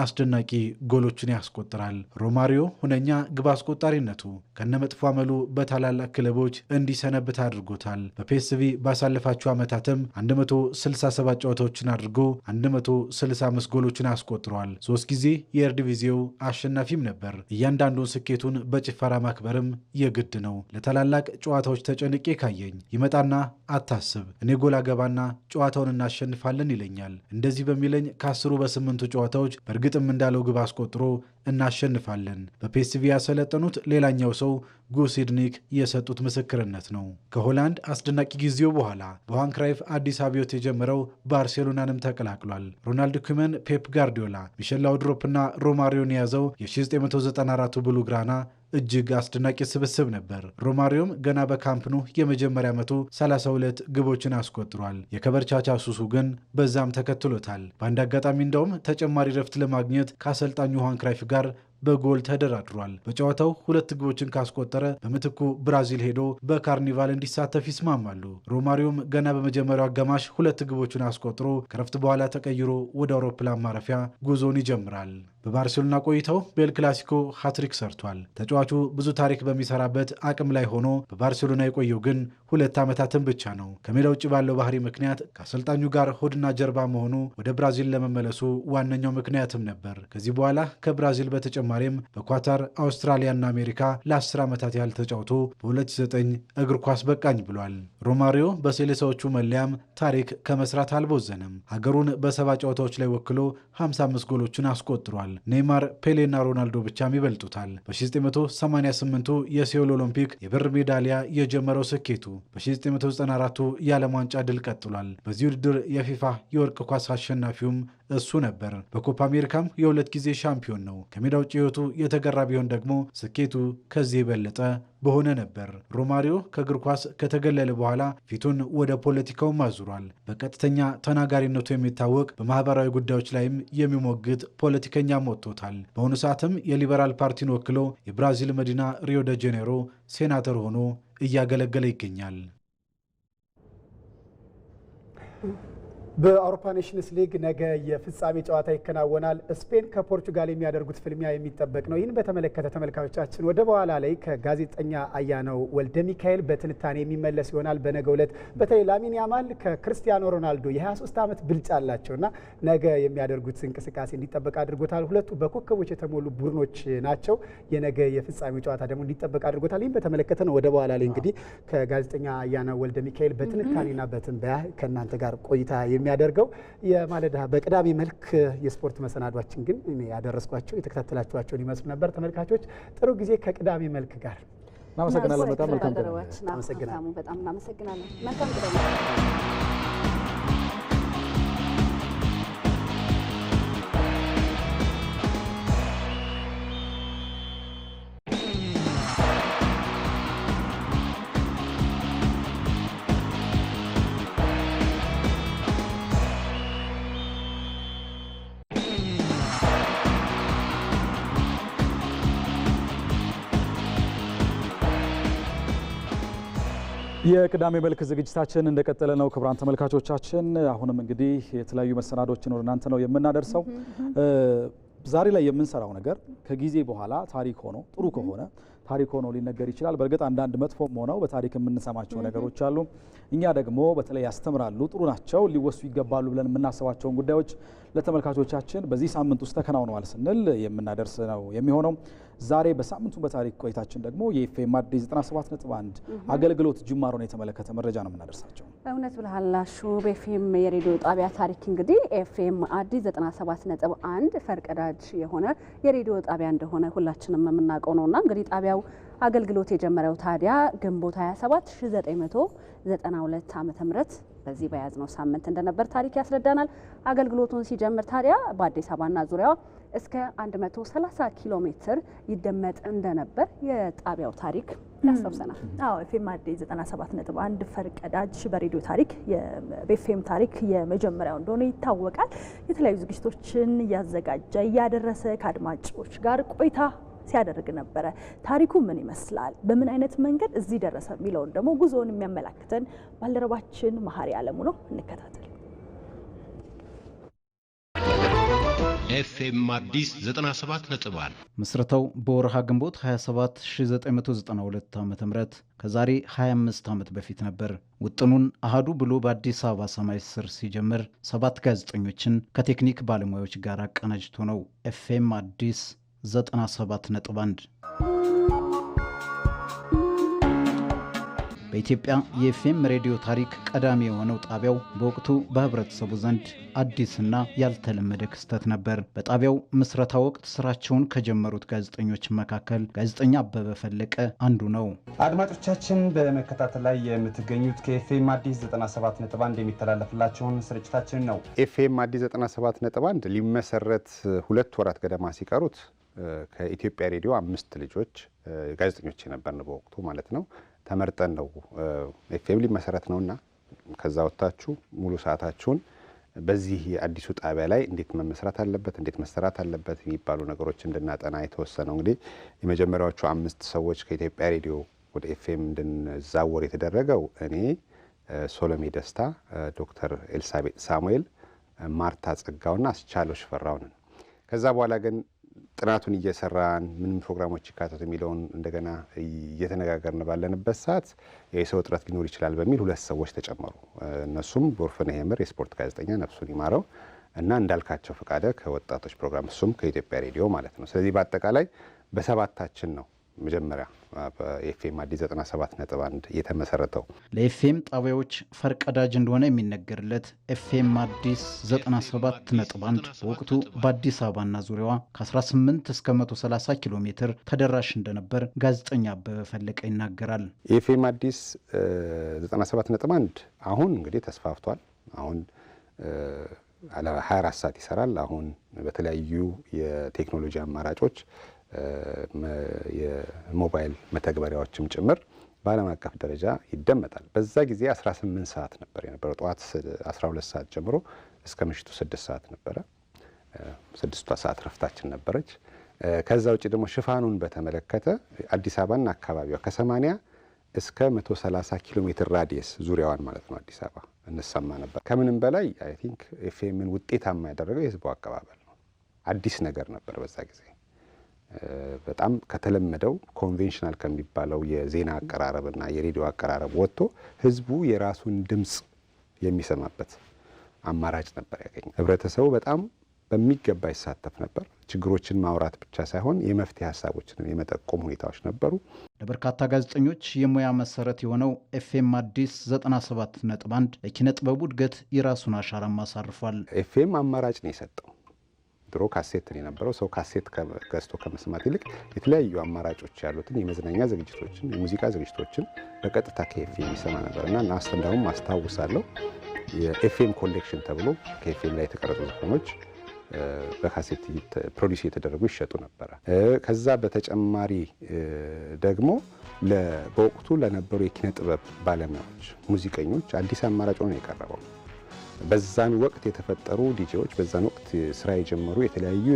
አስደናቂ ጎሎችን ያስቆጥራል። ሮማሪዮ ሁነኛ ግብ አስቆጣሪነቱ ከነመጥፎ አመሉ በታላላቅ ክለቦች እንዲሰነብት አድርጎታል። በፒኤስቪ ባሳለፋቸው ዓመታትም 167 ጨዋታዎችን አድርጎ 165 ጎሎችን አስቆጥሯል። 3 ጊዜ የኤርዲቪዚው አሸናፊም ነበር። እያንዳንዱን ስኬቱን በጭፈራ ማክበርም የግድ ነው። ለታላላቅ ጨዋታዎች ተጨንቄ ካየኝ ይመጣና አታስብ፣ እኔ ጎል አገባና ጨዋታውን እናሸንፋለን ይለኛል። እንደዚህ በሚለኝ ከ10 በ8 ጨዋታዎች በእርግጥም እንዳለው ግብ አስቆጥሮ እናሸንፋለን። በፒኤስቪ ያሰለጠኑት ሌላኛው ሰው ጉስ ሂድኒክ የሰጡት ምስክርነት ነው። ከሆላንድ አስደናቂ ጊዜው በኋላ በሁዋን ክራይፍ አዲስ አብዮት የጀመረው ባርሴሎናንም ተቀላቅሏል። ሮናልድ ኩመን፣ ፔፕ ጋርዲዮላ፣ ሚሼል ላውድሮፕና ሮማሪዮን የያዘው የ1994ቱ ብሉ ግራና እጅግ አስደናቂ ስብስብ ነበር። ሮማሪዮም ገና በካምፕኑ የመጀመሪያ ዓመቱ 32 ግቦችን አስቆጥሯል። የከበርቻቻ ሱሱ ግን በዛም ተከትሎታል። በአንድ አጋጣሚ እንደውም ተጨማሪ ረፍት ለማግኘት ከአሰልጣኙ ሁዋን ክራይፍ ጋር በጎል ተደራድሯል። በጨዋታው 2 ግቦችን ካስቆጠረ በምትኩ ብራዚል ሄዶ በካርኒቫል እንዲሳተፍ ይስማማሉ። ሮማሪዮም ገና በመጀመሪያው አጋማሽ 2 ግቦችን አስቆጥሮ ከረፍት በኋላ ተቀይሮ ወደ አውሮፕላን ማረፊያ ጉዞውን ይጀምራል። በባርሴሎና ቆይታው በኤል ክላሲኮ ሃትሪክ ሰርቷል። ተጫዋቹ ብዙ ታሪክ በሚሰራበት አቅም ላይ ሆኖ በባርሴሎና የቆየው ግን 2 ዓመታትን ብቻ ነው። ከሜዳ ውጭ ባለው ባህሪ ምክንያት ከአሰልጣኙ ጋር ሆድና ጀርባ መሆኑ ወደ ብራዚል ለመመለሱ ዋነኛው ምክንያትም ነበር። ከዚህ በኋላ ከብራዚል በተጨማሪም በኳታር፣ አውስትራሊያና አሜሪካ ለ10 ዓመታት ያህል ተጫውቶ በ2009 እግር ኳስ በቃኝ ብሏል። ሮማሪዮ በሴሌሳዎቹ መለያም ታሪክ ከመስራት አልቦዘነም። ሀገሩን በ70 ጨዋታዎች ላይ ወክሎ 55 ጎሎችን አስቆጥሯል። ኔይማር፣ ፔሌና ሮናልዶ ብቻም ይበልጡታል። በ1988ቱ የሴውል ኦሎምፒክ የብር ሜዳሊያ የጀመረው ስኬቱ በ1994ቱ የዓለም ዋንጫ ድል ቀጥሏል። በዚህ ውድድር የፊፋ የወርቅ ኳስ አሸናፊውም እሱ ነበር። በኮፓ አሜሪካም የ2 ጊዜ ሻምፒዮን ነው። ከሜዳ ውጭ ሕይወቱ የተገራ ቢሆን ደግሞ ስኬቱ ከዚህ የበለጠ በሆነ ነበር። ሮማሪዮ ከእግር ኳስ ከተገለለ በኋላ ፊቱን ወደ ፖለቲካውም አዙሯል። በቀጥተኛ ተናጋሪነቱ የሚታወቅ በማህበራዊ ጉዳዮች ላይም የሚሞግት ፖለቲከኛም ወጥቶታል። በአሁኑ ሰዓትም የሊበራል ፓርቲን ወክሎ የብራዚል መዲና ሪዮ ደ ጄኔሮ ሴናተር ሆኖ እያገለገለ ይገኛል። በአውሮፓ ኔሽንስ ሊግ ነገ የፍጻሜ ጨዋታ ይከናወናል። ስፔን ከፖርቹጋል የሚያደርጉት ፍልሚያ የሚጠበቅ ነው። ይህን በተመለከተ ተመልካቾቻችን ወደ በኋላ ላይ ከጋዜጠኛ አያነው ወልደ ሚካኤል በትንታኔ የሚመለስ ይሆናል። በነገው ዕለት በተለይ ላሚን ያማል ከክርስቲያኖ ሮናልዶ የ23 ዓመት ብልጫ አላቸውና ነገ የሚያደርጉት እንቅስቃሴ እንዲጠበቅ አድርጎታል። ሁለቱ በኮከቦች የተሞሉ ቡድኖች ናቸው። የነገ የፍጻሜው ጨዋታ ደግሞ እንዲጠበቅ አድርጎታል። ይህን በተመለከተ ነው ወደ በኋላ ላይ እንግዲህ ከጋዜጠኛ አያነው ወልደ ሚካኤል በትንታኔና በትንበያ ከእናንተ ጋር ቆይታ የሚያደርገው የማለዳ በቅዳሜ መልክ የስፖርት መሰናዷችን ግን እኔ ያደረስኳቸው የተከታተላችኋቸውን ይመስሉ ነበር። ተመልካቾች ጥሩ ጊዜ ከቅዳሜ መልክ ጋር እናመሰግናለን። በጣም መልካም አመሰግናለሁ። በጣም እናመሰግናለን። መልካም ቀን። የቅዳሜ መልክ ዝግጅታችን እንደቀጠለ ነው። ክቡራን ተመልካቾቻችን አሁንም እንግዲህ የተለያዩ መሰናዶችን ወደ እናንተ ነው የምናደርሰው። ዛሬ ላይ የምንሰራው ነገር ከጊዜ በኋላ ታሪክ ሆኖ ጥሩ ከሆነ ታሪክ ሆኖ ሊነገር ይችላል። በእርግጥ አንዳንድ መጥፎም ሆነው በታሪክ የምንሰማቸው ነገሮች አሉ። እኛ ደግሞ በተለይ ያስተምራሉ፣ ጥሩ ናቸው፣ ሊወሱ ይገባሉ ብለን የምናስባቸውን ጉዳዮች ለተመልካቾቻችን በዚህ ሳምንት ውስጥ ተከናውነዋል ስንል የምናደርስ ነው የሚሆነው። ዛሬ በሳምንቱ በታሪክ ቆይታችን ደግሞ የኤፍኤም አዲስ 97.1 አገልግሎት ጅማሮን የተመለከተ መረጃ ነው የምናደርሳቸው። እውነት ብለሃላሹ። በኤፍኤም የሬዲዮ ጣቢያ ታሪክ እንግዲህ ኤፍኤም አዲስ 97.1 ፈርቀዳጅ የሆነ የሬዲዮ ጣቢያ እንደሆነ ሁላችንም የምናውቀው ነውና እንግዲህ ጣቢያው አገልግሎት የጀመረው ታዲያ ግንቦት 27 1992 ዓ.ም በዚህ በያዝነው ሳምንት እንደነበር ታሪክ ያስረዳናል። አገልግሎቱን ሲጀምር ታዲያ በአዲስ አበባና ዙሪያዋ እስከ 130 ኪሎ ሜትር ይደመጥ እንደነበር የጣቢያው ታሪክ ያስታውሰናል። አዎ ኤፍኤም አዲስ 97.1 ፈርቀዳጅ በሬዲዮ ታሪክ በኤፍኤም ታሪክ የመጀመሪያው እንደሆነ ይታወቃል። የተለያዩ ዝግጅቶችን እያዘጋጀ እያደረሰ ከአድማጮች ጋር ቆይታ ሲያደርግ ነበረ። ታሪኩ ምን ይመስላል፣ በምን አይነት መንገድ እዚህ ደረሰ የሚለውን ደግሞ ጉዞውን የሚያመላክተን ባልደረባችን መሀሪ አለሙ ነው። እንከታተል። ኤፍኤም አዲስ 97.1 ምስረታው በወርሃ ግንቦት 27 1992 ዓ.ም ከዛሬ 25 ዓመት በፊት ነበር። ውጥኑን አሃዱ ብሎ በአዲስ አበባ ሰማይ ስር ሲጀምር 7 ጋዜጠኞችን ከቴክኒክ ባለሙያዎች ጋር አቀናጅቶ ነው ኤፍኤም አዲስ 97.1 በኢትዮጵያ የኤፍኤም ሬዲዮ ታሪክ ቀዳሚ የሆነው ጣቢያው በወቅቱ በህብረተሰቡ ዘንድ አዲስና ያልተለመደ ክስተት ነበር። በጣቢያው ምስረታ ወቅት ስራቸውን ከጀመሩት ጋዜጠኞች መካከል ጋዜጠኛ አበበ ፈለቀ አንዱ ነው። አድማጮቻችን በመከታተል ላይ የምትገኙት ከኤፍኤም አዲስ 97.1 የሚተላለፍላችሁን ስርጭታችን ነው። ኤፍኤም አዲስ 97.1 ሊመሰረት 2 ወራት ገደማ ሲቀሩት ከኢትዮጵያ ሬዲዮ 5 ልጆች ጋዜጠኞች የነበርን በወቅቱ ማለት ነው ተመርጠን ነው ኤፍኤም ሊመሰረት ነውና ከዛ ወጣችሁ ሙሉ ሰዓታችሁን በዚህ አዲሱ ጣቢያ ላይ እንዴት መመስረት አለበት፣ እንዴት መሰራት አለበት የሚባሉ ነገሮች እንድናጠና የተወሰነው። እንግዲህ የመጀመሪያዎቹ 5 ሰዎች ከኢትዮጵያ ሬዲዮ ወደ ኤፍኤም እንድንዛወር የተደረገው እኔ፣ ሶሎሜ ደስታ፣ ዶክተር ኤልሳቤጥ ሳሙኤል፣ ማርታ ጸጋውና አስቻለው ሽፈራው ነን። ከዛ በኋላ ግን ጥናቱን እየሰራን ምን ፕሮግራሞች ይካተቱ የሚለውን እንደገና እየተነጋገርን ባለንበት ሰዓት የሰው እጥረት ሊኖር ይችላል በሚል 2 ሰዎች ተጨመሩ። እነሱም ቦርፍነ ሄምር የስፖርት ጋዜጠኛ ነፍሱን ይማረው እና እንዳልካቸው ፈቃደ ከወጣቶች ፕሮግራም እሱም ከኢትዮጵያ ሬዲዮ ማለት ነው። ስለዚህ በአጠቃላይ በሰባታችን ነው መጀመሪያ በኤፍኤም አዲስ 97.1 የተመሰረተው። ለኤፍኤም ጣቢያዎች ፈርቀዳጅ እንደሆነ የሚነገርለት ኤፍኤም አዲስ 97.1 በወቅቱ በአዲስ አበባና ዙሪያዋ ከ18 እስከ 130 ኪሎ ሜትር ተደራሽ እንደነበር ጋዜጠኛ አበበ ፈለቀ ይናገራል። የኤፍኤም አዲስ 97.1 አሁን እንግዲህ ተስፋፍቷል። አሁን 24 ሰዓት ይሰራል። አሁን በተለያዩ የቴክኖሎጂ አማራጮች የሞባይል መተግበሪያዎችም ጭምር በዓለም አቀፍ ደረጃ ይደመጣል። በዛ ጊዜ 18 ሰዓት ነበር የነበረው። ጠዋት 12 ሰዓት ጀምሮ እስከ ምሽቱ 6 ሰዓት ነበረ። 6 ሰዓት ረፍታችን ነበረች። ከዛ ውጭ ደግሞ ሽፋኑን በተመለከተ አዲስ አበባና አካባቢዋ ከ80 እስከ 130 ኪሎ ሜትር ራዲየስ ዙሪያዋን ማለት ነው አዲስ አበባ እንሰማ ነበር። ከምንም በላይ አይ ቲንክ ኤፍኤምን ውጤታማ ያደረገው የህዝቡ አቀባበል ነው። አዲስ ነገር ነበር በዛ ጊዜ። በጣም ከተለመደው ኮንቬንሽናል ከሚባለው የዜና አቀራረብና የሬዲዮ አቀራረብ ወጥቶ ህዝቡ የራሱን ድምፅ የሚሰማበት አማራጭ ነበር ያገኘው። ህብረተሰቡ በጣም በሚገባ ይሳተፍ ነበር። ችግሮችን ማውራት ብቻ ሳይሆን የመፍትሄ ሀሳቦችን የመጠቆም ሁኔታዎች ነበሩ። ለበርካታ ጋዜጠኞች የሙያ መሰረት የሆነው ኤፍኤም አዲስ 97.1 ለኪነ ጥበቡ እድገት የራሱን አሻራም አሳርፏል። ኤፍኤም አማራጭ ነው የሰጠው። ድሮ ካሴት ነው የነበረው። ሰው ካሴት ገዝቶ ከመስማት ይልቅ የተለያዩ አማራጮች ያሉትን የመዝናኛ ዝግጅቶችን፣ የሙዚቃ ዝግጅቶችን በቀጥታ ከኤፍኤም ይሰማ ነበር እና እንዳውም አስታውሳለሁ የኤፍኤም ኮሌክሽን ተብሎ ከኤፍኤም ላይ የተቀረጹ ዘፈኖች በካሴት ፕሮዲስ የተደረጉ ይሸጡ ነበረ። ከዛ በተጨማሪ ደግሞ በወቅቱ ለነበሩ የኪነ ጥበብ ባለሙያዎች፣ ሙዚቀኞች አዲስ አማራጭ ሆኖ የቀረበው በዛን ወቅት የተፈጠሩ ዲጄዎች፣ በዛን ወቅት ስራ የጀመሩ የተለያዩ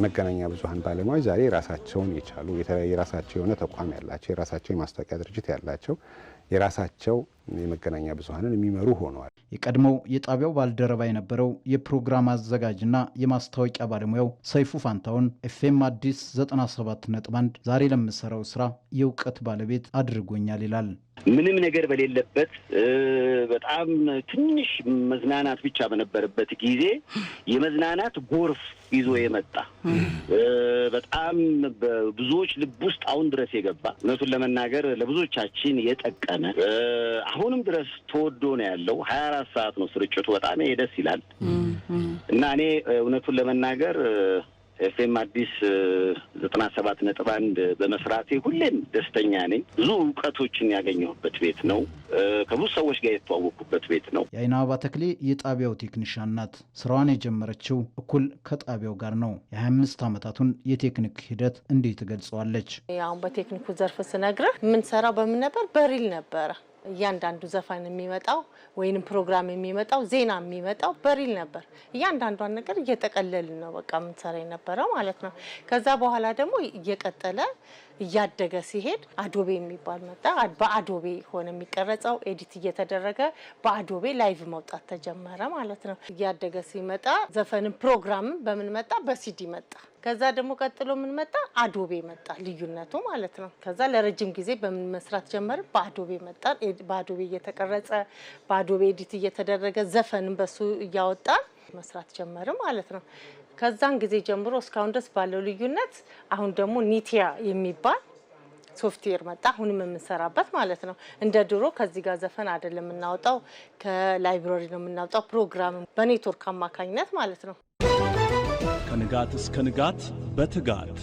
መገናኛ ብዙሃን ባለሙያዎች ዛሬ ራሳቸውን የቻሉ የራሳቸው የሆነ ተቋም ያላቸው፣ የራሳቸው የማስታወቂያ ድርጅት ያላቸው፣ የራሳቸው የመገናኛ ብዙሃንን የሚመሩ ሆነዋል። የቀድሞው የጣቢያው ባልደረባ የነበረው የፕሮግራም አዘጋጅና የማስታወቂያ ባለሙያው ሰይፉ ፋንታውን ኤፍኤም አዲስ 97.1 ዛሬ ለምሰራው ስራ የእውቀት ባለቤት አድርጎኛል ይላል። ምንም ነገር በሌለበት በጣም ትንሽ መዝናናት ብቻ በነበረበት ጊዜ የመዝናናት ጎርፍ ይዞ የመጣ በጣም በብዙዎች ልብ ውስጥ አሁን ድረስ የገባ እውነቱን ለመናገር ለብዙዎቻችን የጠቀመ አሁንም ድረስ ተወዶ ነው ያለው። 24 ሰዓት ነው ስርጭቱ። በጣም ደስ ይላል እና እኔ እውነቱን ለመናገር ኤፍኤም አዲስ 97.1 በመስራቴ ሁሌም ደስተኛ ነኝ። ብዙ እውቀቶችን ያገኘሁበት ቤት ነው። ከብዙ ሰዎች ጋር የተዋወቅኩበት ቤት ነው። የአይና አበባ ተክሌ የጣቢያው ቴክኒሻን ናት። ስራዋን የጀመረችው እኩል ከጣቢያው ጋር ነው። የ25 ዓመታቱን የቴክኒክ ሂደት እንዴት ትገልጸዋለች? አሁን በቴክኒኩ ዘርፍ ስነግርህ የምንሰራው በምን ነበር? በሪል ነበረ። እያንዳንዱ ዘፋን የሚመጣው ወይንም ፕሮግራም የሚመጣው ዜና የሚመጣው በሪል ነበር። እያንዳንዷን ነገር እየጠቀለልን ነው በቃ የምንሰራ የነበረው ማለት ነው። ከዛ በኋላ ደግሞ እየቀጠለ እያደገ ሲሄድ አዶቤ የሚባል መጣ። በአዶቤ ሆነ የሚቀረጸው ኤዲት እየተደረገ በአዶቤ ላይቭ መውጣት ተጀመረ ማለት ነው። እያደገ ሲመጣ ዘፈንን ፕሮግራምን በምን መጣ? በሲዲ መጣ። ከዛ ደግሞ ቀጥሎ ምን መጣ? አዶቤ መጣ። ልዩነቱ ማለት ነው። ከዛ ለረጅም ጊዜ በምን መስራት ጀመረ? በአዶቤ መጣ። በአዶቤ እየተቀረጸ በአዶቤ ኤዲት እየተደረገ ዘፈንን በሱ እያወጣ መስራት ጀመረ ማለት ነው። ከዛን ጊዜ ጀምሮ እስካሁን ድረስ ባለው ልዩነት አሁን ደግሞ ኒቲያ የሚባል ሶፍትዌር መጣ። አሁንም የምንሰራበት ማለት ነው። እንደ ድሮ ከዚህ ጋር ዘፈን አይደለም የምናወጣው፣ ከላይብራሪ ነው የምናወጣው። ፕሮግራም በኔትወርክ አማካኝነት ማለት ነው። ከንጋት እስከ ንጋት በትጋት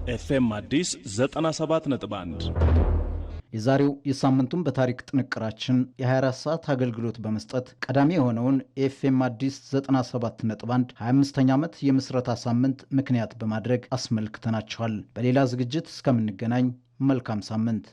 ኤፍኤም አዲስ 97.1 የዛሬው የሳምንቱን በታሪክ ጥንቅራችን የ24 ሰዓት አገልግሎት በመስጠት ቀዳሚ የሆነውን ኤፍኤም አዲስ 97.1 25ኛ ዓመት የምስረታ ሳምንት ምክንያት በማድረግ አስመልክተናቸዋል። በሌላ ዝግጅት እስከምንገናኝ መልካም ሳምንት።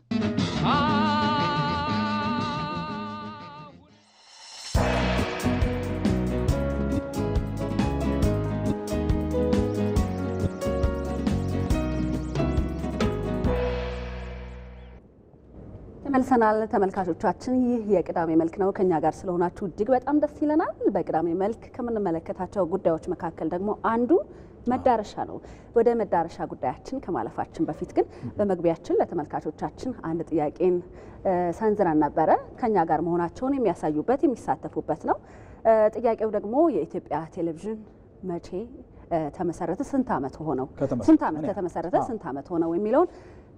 ተመልሰናል ተመልካቾቻችን። ይህ የቅዳሜ መልክ ነው። ከኛ ጋር ስለሆናችሁ እጅግ በጣም ደስ ይለናል። በቅዳሜ መልክ ከምንመለከታቸው ጉዳዮች መካከል ደግሞ አንዱ መዳረሻ ነው። ወደ መዳረሻ ጉዳያችን ከማለፋችን በፊት ግን በመግቢያችን ለተመልካቾቻችን አንድ ጥያቄን ሰንዝረን ነበረ። ከኛ ጋር መሆናቸውን የሚያሳዩበት የሚሳተፉበት ነው። ጥያቄው ደግሞ የኢትዮጵያ ቴሌቪዥን መቼ ተመሰረተ? ስንት ዓመት ሆነው? ስንት ዓመት ከተመሰረተ ስንት ዓመት ሆነው የሚለውን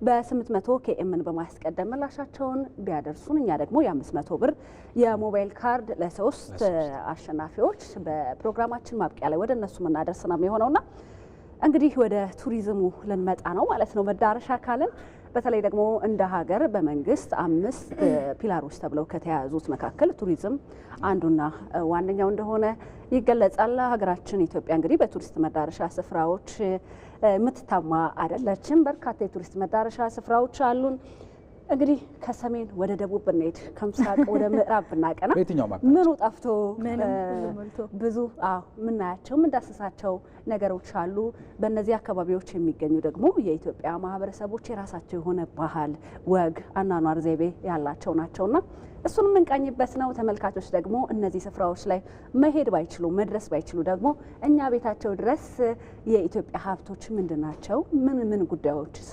በ800 ኬኤምን በማስቀደም ምላሻቸውን ቢያደርሱን እኛ ደግሞ የ500 ብር የሞባይል ካርድ ለሶስት አሸናፊዎች በፕሮግራማችን ማብቂያ ላይ ወደ እነሱ የምናደርስ ነው የሆነውና እንግዲህ ወደ ቱሪዝሙ ልንመጣ ነው ማለት ነው። መዳረሻ ካልን በተለይ ደግሞ እንደ ሀገር በመንግስት 5 ፒላሮች ተብለው ከተያዙት መካከል ቱሪዝም አንዱና ዋነኛው እንደሆነ ይገለጻል። ሀገራችን ኢትዮጵያ እንግዲህ በቱሪስት መዳረሻ ስፍራዎች የምትታማ አይደለችም። በርካታ የቱሪስት መዳረሻ ስፍራዎች አሉን። እንግዲህ ከሰሜን ወደ ደቡብ ብንሄድ ከምስራቅ ወደ ምዕራብ ብናቀና ምኑ ጠፍቶ ብዙ ምናያቸው ምንዳስሳቸው ነገሮች አሉ። በእነዚህ አካባቢዎች የሚገኙ ደግሞ የኢትዮጵያ ማህበረሰቦች የራሳቸው የሆነ ባህል፣ ወግ፣ አኗኗር ዘይቤ ያላቸው ናቸውና እሱን የምንቃኝበት ነው። ተመልካቾች ደግሞ እነዚህ ስፍራዎች ላይ መሄድ ባይችሉ መድረስ ባይችሉ ደግሞ እኛ ቤታቸው ድረስ የኢትዮጵያ ሀብቶች ምንድናቸው፣ ምን ጉዳዮችስ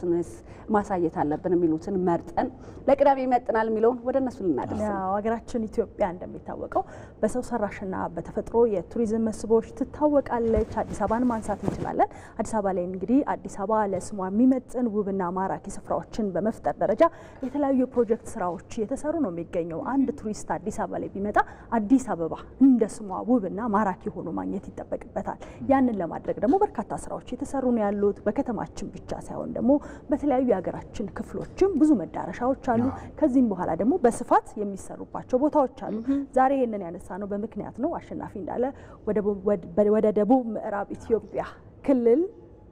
ማሳየት አለብን የሚሉትን መርጠን ለቅዳሜ ይመጥናል የሚለውን ወደ እነሱ ልናደርስ ነው። ሀገራችን ኢትዮጵያ እንደሚታወቀው በሰው ሰራሽና በተፈጥሮ የቱሪዝም መስህቦች ትታወቃለች። አዲስ አበባን ማንሳት እንችላለን። አዲስ አበባ ላይ እንግዲህ አዲስ አበባ ለስሟ የሚመጥን ውብና ማራኪ ስፍራዎችን በመፍጠር ደረጃ የተለያዩ የፕሮጀክት ስራዎች እየተሰሩ ነው የሚገኘው። የምንለው አንድ ቱሪስት አዲስ አበባ ላይ ቢመጣ አዲስ አበባ እንደ ስሟ ውብና ማራኪ ሆኖ ማግኘት ይጠበቅበታል። ያንን ለማድረግ ደግሞ በርካታ ስራዎች የተሰሩ ነው ያሉት። በከተማችን ብቻ ሳይሆን ደግሞ በተለያዩ የሀገራችን ክፍሎችም ብዙ መዳረሻዎች አሉ። ከዚህም በኋላ ደግሞ በስፋት የሚሰሩባቸው ቦታዎች አሉ። ዛሬ ይህንን ያነሳ ነው በምክንያት ነው። አሸናፊ እንዳለ ወደ ደቡብ ምዕራብ ኢትዮጵያ ክልል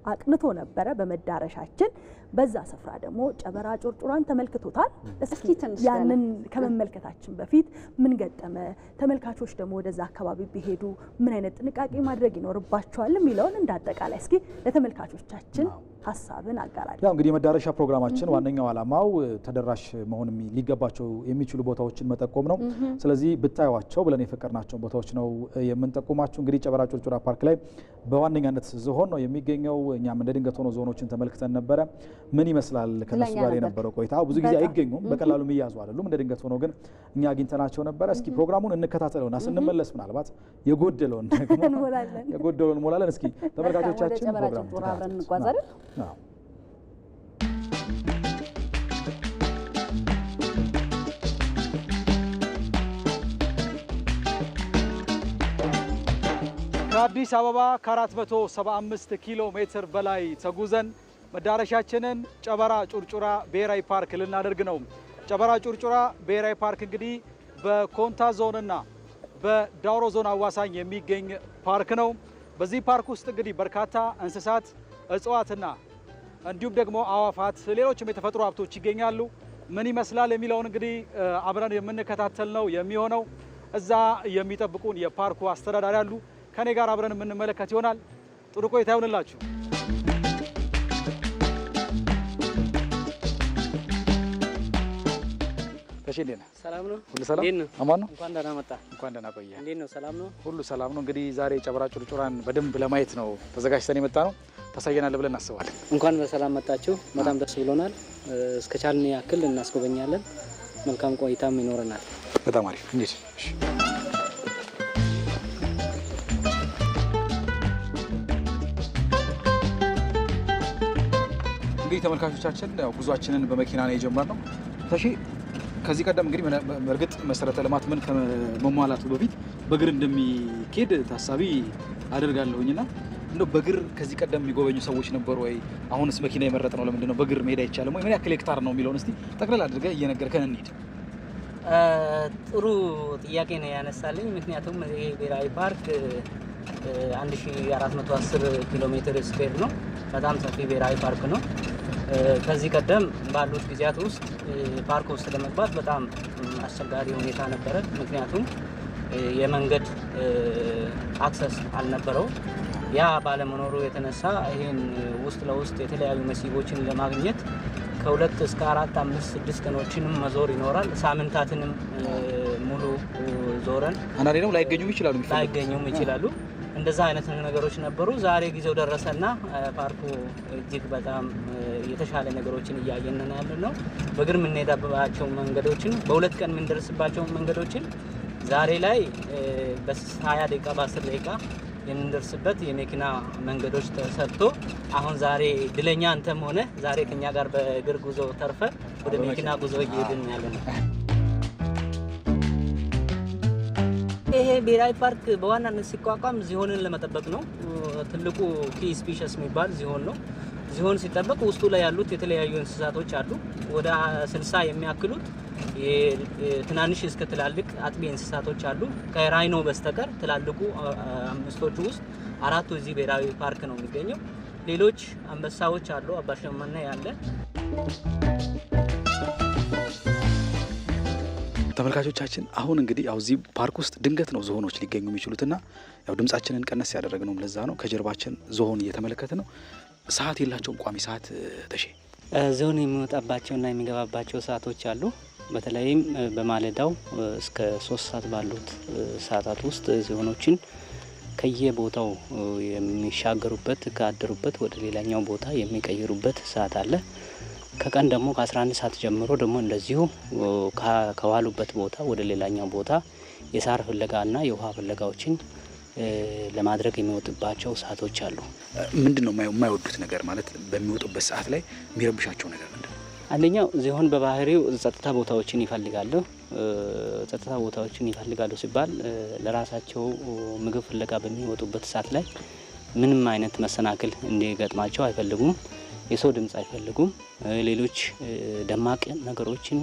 አቅንቶ ነበረ በመዳረሻችን። በዛ ስፍራ ደግሞ ጨበራ ጩርጩራን ተመልክቶታል። እስኪ ያንን ከመመልከታችን በፊት ምን ገጠመ፣ ተመልካቾች ደግሞ ወደዛ አካባቢ ቢሄዱ ምን አይነት ጥንቃቄ ማድረግ ይኖርባቸዋል የሚለውን እንዳጠቃላይ እስኪ ለተመልካቾቻችን ሀሳብን አጋራል። ያው እንግዲህ የመዳረሻ ፕሮግራማችን ዋነኛው ዓላማው ተደራሽ መሆን ሊገባቸው የሚችሉ ቦታዎችን መጠቆም ነው። ስለዚህ ብታዩዋቸው ብለን የፈቀድናቸው ቦታዎች ነው የምንጠቁማችሁ። እንግዲህ ጨበራ ጩርጩራ ፓርክ ላይ በዋነኛነት ዝሆን ነው የሚገኘው። እኛም እንደ ድንገት ሆኖ ዝሆኖችን ተመልክተን ነበረ። ምን ይመስላል ከነሱ ጋር የነበረው ቆይታ? ብዙ ጊዜ አይገኙም፣ በቀላሉ የሚያዙ አይደሉም። እንደ ድንገት ሆኖ ግን እኛ አግኝተናቸው ነበረ። እስኪ ፕሮግራሙን እንከታተለውና ስንመለስ ምናልባት የጎደለውን ደግሞ እንሞላለን። እስኪ ተመልካቾቻችን ፕሮግራሙ እንጓዛለን። ከአዲስ አበባ ከ475 ኪሎ ሜትር በላይ ተጉዘን መዳረሻችንን ጨበራ ጩርጩራ ብሔራዊ ፓርክ ልናደርግ ነው። ጨበራ ጩርጩራ ብሔራዊ ፓርክ እንግዲህ በኮንታ ዞንና በዳውሮ ዞን አዋሳኝ የሚገኝ ፓርክ ነው። በዚህ ፓርክ ውስጥ እንግዲህ በርካታ እንስሳት፣ እጽዋትና እንዲሁም ደግሞ አዋፋት፣ ሌሎችም የተፈጥሮ ሀብቶች ይገኛሉ። ምን ይመስላል የሚለውን እንግዲህ አብረን የምንከታተል ነው የሚሆነው። እዛ የሚጠብቁን የፓርኩ አስተዳዳሪ አሉ። ከኔ ጋር አብረን የምንመለከት ይሆናል። ጥሩ ቆይታ ይሁንላችሁ። ተሽ እንዴት ነህ? ሰላም ነው። ሁሉ ሰላም አማን ነው። እንኳን ደህና መጣ። እንኳን ደህና ቆየ። እንዴት ነው? ሰላም ነው። ሁሉ ሰላም ነው። እንግዲህ ዛሬ ጨበራ ጩርጩራን በደንብ ለማየት ነው ተዘጋጅተን የመጣ ነው። ታሳየናለህ ብለን እናስባለን። እንኳን በሰላም መጣችሁ። በጣም ደስ ብሎናል። እስከቻልን ያክል እናስጎበኛለን። መልካም ቆይታም ይኖረናል። በጣም አሪፍ። እንዴት? እሺ እንግዲህ ተመልካቾቻችን ያው ጉዟችንን በመኪና ነው የጀመርነው። ተሺ ከዚህ ቀደም እንግዲህ በእርግጥ መሰረተ ልማት ምን ከመሟላቱ በፊት በእግር እንደሚኬድ ታሳቢ አደርጋለሁኝና እንደው በእግር ከዚህ ቀደም የሚጎበኙ ሰዎች ነበሩ ወይ? አሁንስ መኪና የመረጥ ነው ለምንድን ነው በእግር መሄድ አይቻልም ወይ? ምን ያክል ሄክታር ነው የሚለውን እስቲ ጠቅላላ አድርገህ እየነገርከን እንሂድ። ጥሩ ጥያቄ ነው ያነሳልኝ። ምክንያቱም ይሄ ብሔራዊ ፓርክ 1410 ኪሎ ሜትር ስኩዌር ነው። በጣም ሰፊ ብሔራዊ ፓርክ ነው። ከዚህ ቀደም ባሉት ጊዜያት ውስጥ ፓርክ ውስጥ ለመግባት በጣም አስቸጋሪ ሁኔታ ነበረ። ምክንያቱም የመንገድ አክሰስ አልነበረው። ያ ባለመኖሩ የተነሳ ይህን ውስጥ ለውስጥ የተለያዩ መስህቦችን ለማግኘት ከ2 እስከ 4፣ 5፣ 6 ቀኖችንም መዞር ይኖራል። ሳምንታትንም ሙሉ ዞረን አንዳንዴ ደግሞ ላይገኙም ይችላሉ። እንደዛ አይነት ነገሮች ነበሩ። ዛሬ ጊዜው ደረሰና ፓርኩ እጅግ በጣም የተሻለ ነገሮችን እያየን ነው። በእግር የምንሄዳባቸው መንገዶችን፣ በ2 ቀን የምንደርስባቸው መንገዶችን ዛሬ ላይ በ20 ደቂቃ በ10 ደቂቃ የምንደርስበት የመኪና መንገዶች ተሰርቶ አሁን ዛሬ ድለኛ አንተም ሆነ ዛሬ ከኛ ጋር በእግር ጉዞ ተርፈ ወደ መኪና ጉዞ እየሄድን ያለ ነው። ይሄ ብሔራዊ ፓርክ በዋናነት ሲቋቋም ዝሆንን ለመጠበቅ ነው። ትልቁ ኪ ስፒሸስ የሚባል ዝሆን ነው። ዝሆን ሲጠበቅ ውስጡ ላይ ያሉት የተለያዩ እንስሳቶች አሉ። ወደ 60 የሚያክሉት ትናንሽ እስከ ትላልቅ አጥቢ እንስሳቶች አሉ። ከራይኖ በስተቀር ትላልቁ 5ቶቹ ውስጥ 4ቱ እዚህ ብሔራዊ ፓርክ ነው የሚገኘው። ሌሎች አንበሳዎች አሉ። አባሸማኔ ያለ። ተመልካቾቻችን አሁን እንግዲህ ያው እዚህ ፓርክ ውስጥ ድንገት ነው ዝሆኖች ሊገኙ የሚችሉትና ያው ድምጻችንን ቀነስ ያደረግነው ለዛ ነው። ከጀርባችን ዝሆን እየተመለከተ ነው። ሰዓት የላቸውም፣ ቋሚ ሰዓት ተሼ። ዝሆን የሚወጣባቸውና የሚገባባቸው ሰዓቶች አሉ። በተለይም በማለዳው እስከ 3 ሰዓት ባሉት ሰዓታት ውስጥ ዝሆኖችን ከየቦታው የሚሻገሩበት ካደሩበት ወደ ሌላኛው ቦታ የሚቀይሩበት ሰዓት አለ። ከቀን ደግሞ ከ11 ሰዓት ጀምሮ ደግሞ እንደዚሁ ከዋሉበት ቦታ ወደ ሌላኛው ቦታ የሳር ፍለጋና የውሃ ፍለጋዎችን ለማድረግ የሚወጡባቸው ሰዓቶች አሉ። ምንድን ነው የማይወዱት ነገር ማለት በሚወጡበት ሰዓት ላይ የሚረብሻቸው ነገር ምንድን ነው? አንደኛው ዝሆን በባህሪው ጸጥታ ቦታዎችን ይፈልጋሉ። ጸጥታ ቦታዎችን ይፈልጋሉ ሲባል ለራሳቸው ምግብ ፍለጋ በሚወጡበት ሰዓት ላይ ምንም አይነት መሰናክል እንዲገጥማቸው አይፈልጉም። የሰው ድምጽ አይፈልጉም። ሌሎች ደማቅ ነገሮችን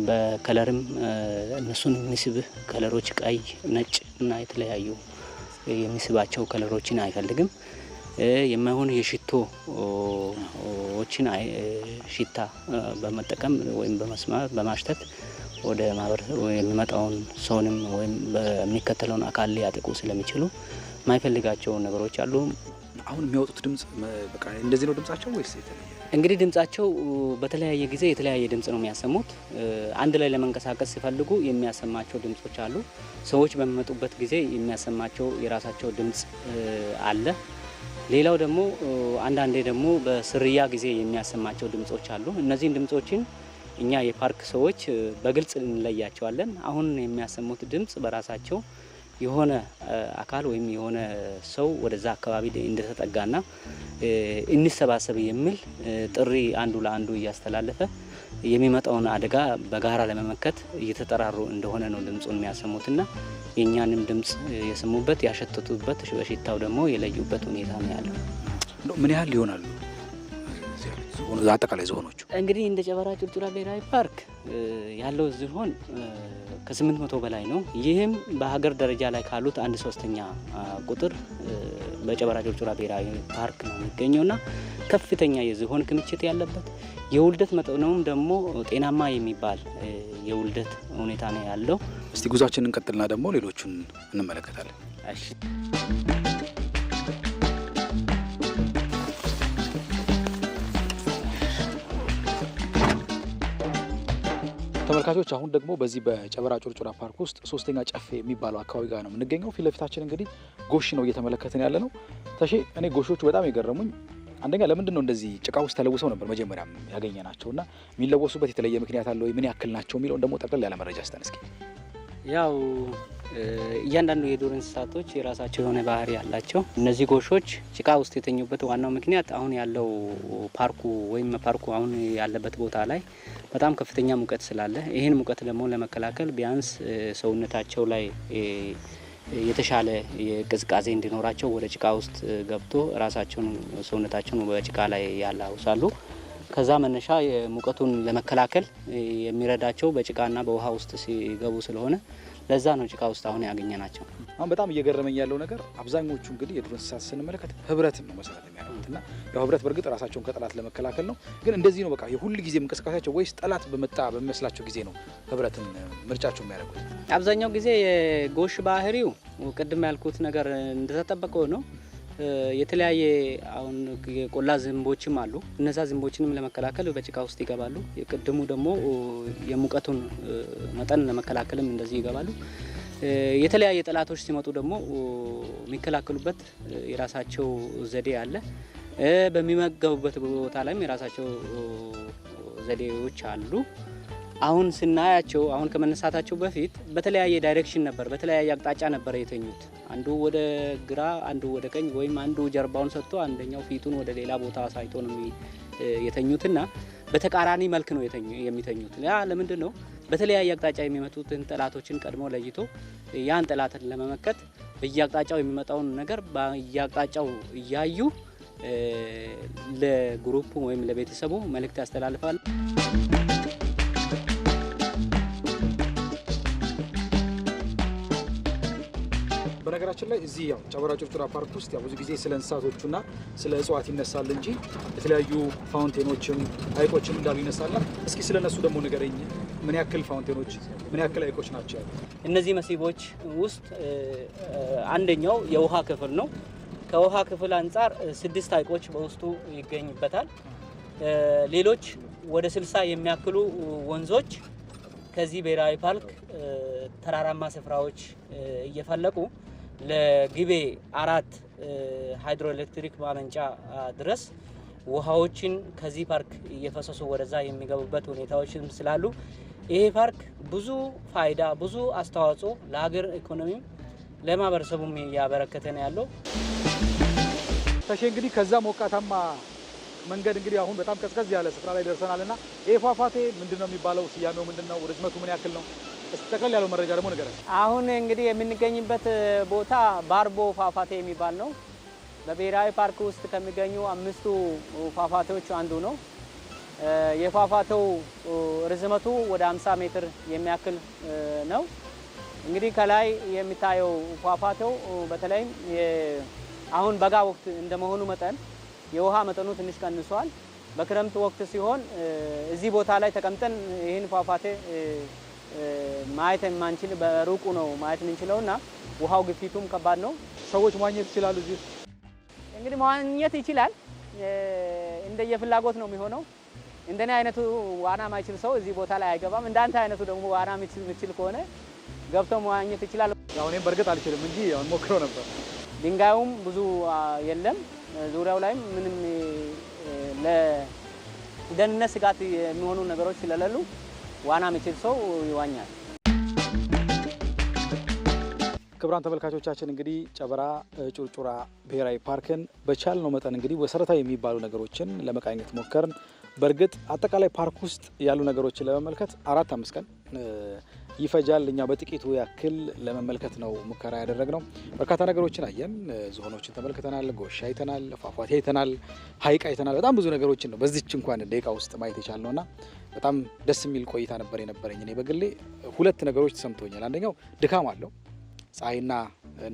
በከለርም እነሱን የሚስብ ከለሮች ቀይ፣ ነጭ እና የተለያዩ የሚስባቸው ከለሮችን አይፈልግም። የማይሆን የሽቶዎችን ሽታ በመጠቀም ወይም በማሽተት ወደ ማህበረሰብ የሚመጣውን ሰውንም ወይም በሚከተለውን አካል ሊያጠቁ ስለሚችሉ የማይፈልጋቸው ነገሮች አሉ። አሁን የሚያወጡት ድምጽ በቃ እንደዚህ ነው ድምጻቸው ወይስ የተለየ? እንግዲህ ድምጻቸው በተለያየ ጊዜ የተለያየ ድምጽ ነው የሚያሰሙት። አንድ ላይ ለመንቀሳቀስ ሲፈልጉ የሚያሰማቸው ድምጾች አሉ። ሰዎች በሚመጡበት ጊዜ የሚያሰማቸው የራሳቸው ድምጽ አለ። ሌላው ደግሞ አንዳንዴ ደግሞ በስርያ ጊዜ የሚያሰማቸው ድምጾች አሉ። እነዚህን ድምጾችን እኛ የፓርክ ሰዎች በግልጽ እንለያቸዋለን። አሁን የሚያሰሙት ድምጽ በራሳቸው የሆነ አካል ወይም የሆነ ሰው ወደዛ አካባቢ እንደተጠጋና እንሰባሰብ የሚል ጥሪ አንዱ ለአንዱ እያስተላለፈ የሚመጣውን አደጋ በጋራ ለመመከት እየተጠራሩ እንደሆነ ነው ድምጹን የሚያሰሙትና የእኛንም ድምጽ የሰሙበት ያሸተቱበት በሽታው ደግሞ የለዩበት ሁኔታ ነው ያለው። ምን ያህል ይሆናሉ አጠቃላይ ዝሆኖቹ? እንግዲህ እንደ ጨበራ ጩርጩራ ብሔራዊ ፓርክ ያለው ዝሆን ከ800 በላይ ነው። ይህም በሀገር ደረጃ ላይ ካሉት 1/3 ቁጥር በጨበራ ጩርጩራ ብሔራዊ ፓርክ ነው የሚገኘውና ከፍተኛ የዝሆን ክምችት ያለበት የውልደት መጠኑም ደግሞ ጤናማ የሚባል የውልደት ሁኔታ ነው ያለው። እስቲ ጉዟችንን እንቀጥልና ደግሞ ሌሎቹን እንመለከታለን። እሺ። ተመልካቾች አሁን ደግሞ በዚህ በጨበራ ጩርጩራ ፓርክ ውስጥ 3ኛ ጨፌ የሚባለው አካባቢ ጋር ነው የምንገኘው። ፊት ለፊታችን እንግዲህ ጎሽ ነው እየተመለከትን ያለ ነው። ተሼ እኔ ጎሾቹ በጣም የገረሙኝ አንደኛ ለምንድን ነው እንደዚህ ጭቃ ውስጥ ተለውሰው ነበር መጀመሪያም ያገኘናቸውና የሚለወሱበት የተለየ ምክንያት አለው? ምን ያክል ናቸው የሚለውን ደግሞ ጠቅለል ያለ መረጃ ስጠን እስኪ። ያው እያንዳንዱ የዱር እንስሳቶች የራሳቸው የሆነ ባህሪ ያላቸው። እነዚህ ጎሾች ጭቃ ውስጥ የተኙበት ዋናው ምክንያት አሁን ያለው ፓርኩ ወይም ፓርኩ አሁን ያለበት ቦታ ላይ በጣም ከፍተኛ ሙቀት ስላለ ይህን ሙቀት ደግሞ ለመከላከል ቢያንስ ሰውነታቸው ላይ የተሻለ የቅዝቃዜ እንዲኖራቸው ወደ ጭቃ ውስጥ ገብቶ ራሳቸውን ሰውነታቸውን በጭቃ ላይ ያላውሳሉ። ከዛ መነሻ የሙቀቱን ለመከላከል የሚረዳቸው በጭቃና በውሃ ውስጥ ሲገቡ ስለሆነ ለዛ ነው ጭቃ ውስጥ አሁን ያገኘናቸው። አሁን በጣም እየገረመኝ ያለው ነገር አብዛኞቹ እንግዲህ የዱር እንስሳት ስንመለከት ህብረትን ነው መሰረት የሚያደርጉትና ያው ህብረት በእርግጥ ራሳቸውን ከጠላት ለመከላከል ነው። ግን እንደዚህ ነው በቃ የሁሉ ጊዜ እንቅስቃሴያቸው ወይስ ጠላት በመጣ በሚመስላቸው ጊዜ ነው ህብረትን ምርጫቸው የሚያደርጉት? አብዛኛው ጊዜ የጎሽ ባህሪው ቅድም ያልኩት ነገር እንደተጠበቀው ነው። የተለያየ አሁን የቆላ ዝንቦችም አሉ። እነዛ ዝንቦችንም ለመከላከል በጭቃ ውስጥ ይገባሉ። የቅድሙ ደግሞ የሙቀቱን መጠን ለመከላከልም እንደዚህ ይገባሉ። የተለያየ ጠላቶች ሲመጡ ደግሞ የሚከላከሉበት የራሳቸው ዘዴ አለ። በሚመገቡበት ቦታ ላይም የራሳቸው ዘዴዎች አሉ። አሁን ስናያቸው አሁን ከመነሳታቸው በፊት በተለያየ ዳይሬክሽን ነበር፣ በተለያየ አቅጣጫ ነበር የተኙት። አንዱ ወደ ግራ፣ አንዱ ወደ ቀኝ ወይም አንዱ ጀርባውን ሰጥቶ አንደኛው ፊቱን ወደ ሌላ ቦታ አሳይቶ ነው የተኙትና በተቃራኒ መልክ ነው የሚተኙት። ያ ለምንድን ነው? በተለያየ አቅጣጫ የሚመጡትን ጠላቶችን ቀድሞ ለይቶ ያን ጠላትን ለመመከት በየአቅጣጫው የሚመጣውን ነገር በየአቅጣጫው እያዩ ለግሩፕ ወይም ለቤተሰቡ መልእክት ያስተላልፋል። በነገራችን ላይ እዚህ ያው ጨበራ ጩርጩራ ፓርክ ውስጥ ያው ብዙ ጊዜ ስለ እንስሳቶቹና ስለ እጽዋት ይነሳል እንጂ የተለያዩ ፋውንቴኖችም ሐይቆችም እንዳሉ ይነሳልና እስኪ ስለነሱ ደግሞ ንገረኝ። ምን ያክል ፋውንቴኖች ምን ያክል ሐይቆች ናቸው ያሉት? እነዚህ መስህቦች ውስጥ አንደኛው የውሃ ክፍል ነው። ከውሃ ክፍል አንጻር 6 ሐይቆች በውስጡ ይገኝበታል። ሌሎች ወደ 60 የሚያክሉ ወንዞች ከዚህ ብሔራዊ ፓርክ ተራራማ ስፍራዎች እየፈለቁ ለግቤ 4 ሃይድሮኤሌክትሪክ ማመንጫ ድረስ ውሃዎችን ከዚህ ፓርክ እየፈሰሱ ወደዛ የሚገቡበት ሁኔታዎችም ስላሉ ይሄ ፓርክ ብዙ ፋይዳ ብዙ አስተዋጽኦ ለሀገር ኢኮኖሚም ለማህበረሰቡም እያበረከተ ነው ያለው። ተሼ እንግዲህ ከዛ ሞቃታማ መንገድ እንግዲህ አሁን በጣም ቀዝቀዝ ያለ ስፍራ ላይ ደርሰናልና ይሄ ፏፏቴ ምንድነው የሚባለው? ስያሜው ምንድነው? ርዝመቱ ምን ያክል ነው? እስቲ ጠቅለል ያለው መረጃ ደግሞ ንገረን። አሁን እንግዲህ የምንገኝበት ቦታ ባርቦ ፏፏቴ የሚባል ነው። በብሔራዊ ፓርክ ውስጥ ከሚገኙ 5ቱ ፏፏቴዎች አንዱ ነው። የፏፏቴው ርዝመቱ ወደ 50 ሜትር የሚያክል ነው። እንግዲህ ከላይ የሚታየው ፏፏቴው በተለይም አሁን በጋ ወቅት እንደመሆኑ መጠን የውሃ መጠኑ ትንሽ ቀንሷል። በክረምት ወቅት ሲሆን እዚህ ቦታ ላይ ተቀምጠን ይህን ፏፏቴ ማየት የማንችል በሩቁ ነው ማየት የምንችለውና ውሃው ግፊቱም ከባድ ነው። ሰዎች መዋኘት ይችላሉ እዚህ? እንግዲህ መዋኘት ይችላል። እንደየፍላጎት ነው የሚሆነው። እንደኔ አይነቱ ዋና ማይችል ሰው እዚህ ቦታ ላይ አይገባም። እንዳንተ አይነቱ ደግሞ ዋና የሚችል ከሆነ ገብቶ መዋኘት ይችላል። ያው እኔም በእርግጥ አልችልም እንጂ ሞክረው ነበር። ድንጋዩም ብዙ የለም። ዙሪያው ላይም ምንም ለደህንነት ስጋት የሚሆኑ ነገሮች ስለሌሉ ዋና የሚችል ሰው ይዋኛል። ክቡራን ተመልካቾቻችን እንግዲህ ጨበራ ጩርጩራ ብሔራዊ ፓርክን በቻልነው መጠን እንግዲህ መሰረታዊ የሚባሉ ነገሮችን ለመቃኘት ሞከርን። በእርግጥ አጠቃላይ ፓርክ ውስጥ ያሉ ነገሮችን ለመመልከት 4-5 ቀን ይፈጃል። እኛ በጥቂቱ ያክል ለመመልከት ነው ሙከራ ያደረግነው። በርካታ ነገሮችን አየን። ዝሆኖችን ተመልክተናል፣ ጎሽ አይተናል፣ ፏፏቴ አይተናል፣ ሐይቅ አይተናል። በጣም ብዙ ነገሮችን ነው በዚች እንኳን ደቂቃ ውስጥ ማየት የቻልነውና በጣም ደስ የሚል ቆይታ ነበር የነበረኝ። እኔ በግሌ 2 ነገሮች ተሰምቶኛል። አንደኛው ድካም አለው፣ ፀሐይና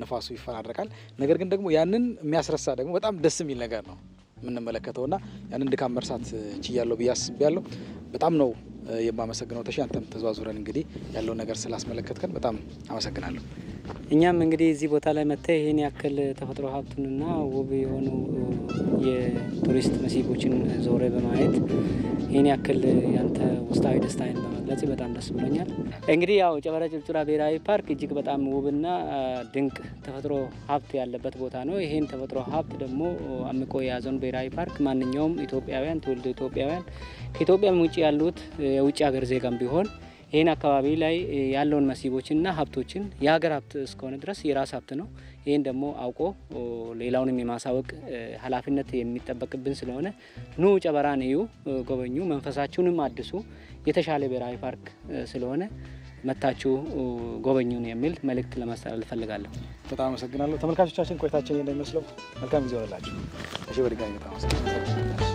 ነፋሱ ይፈራረቃል። ነገር ግን ደግሞ ያንን የሚያስረሳ ደግሞ በጣም ደስ የሚል ነገር ነው የምንመለከተውና ያንን ድካም መርሳት ችያለሁ ብዬ አስቤያለሁ። በጣም ነው የማመሰግነው። ተሺ አንተም ተዘዋዙረን እንግዲህ ያለውን ነገር ስላስመለከትከን በጣም አመሰግናለሁ። እኛም እንግዲህ እዚህ ቦታ ላይ መጥተህ ይህን ያክል ተፈጥሮ ሀብቱንና ውብ የሆኑ የቱሪስት መስህቦችን ዞረ በማየት ይህን ያክል ያንተ ውስጣዊ ደስታዬን በመግለጽ በጣም ደስ ብሎኛል። እንግዲህ ያው ጨበራ ጩርጩራ ብሔራዊ ፓርክ እጅግ በጣም ውብና ድንቅ ተፈጥሮ ሀብት ያለበት ቦታ ነው። ይህን ተፈጥሮ ሀብት ደግሞ አምቆ የያዘውን ብሔራዊ ፓርክ ማንኛውም ኢትዮጵያውያን፣ ትውልደ ኢትዮጵያውያን፣ ከኢትዮጵያም ውጭ ያሉት የውጭ ሀገር ዜጋም ቢሆን ይህን አካባቢ ላይ ያለውን መስህቦችንና ሀብቶችን የሀገር ሀብት እስከሆነ ድረስ የራስ ሀብት ነው። ይህን ደግሞ አውቆ ሌላውንም የማሳወቅ ኃላፊነት የሚጠበቅብን ስለሆነ ኑ ጨበራን እዩ፣ ጎበኙ፣ መንፈሳችሁንም አድሱ። የተሻለ ብሔራዊ ፓርክ ስለሆነ መታችሁ ጎበኙን የሚል መልእክት ለማስተላለፍ ፈልጋለሁ። በጣም አመሰግናለሁ። ተመልካቾቻችን ቆይታችን ይሄን እንደሚመስለው መልካም ጊዜ ሆነላችሁ። እሺ፣ በድጋሚ በጣም አመሰግናለሁ።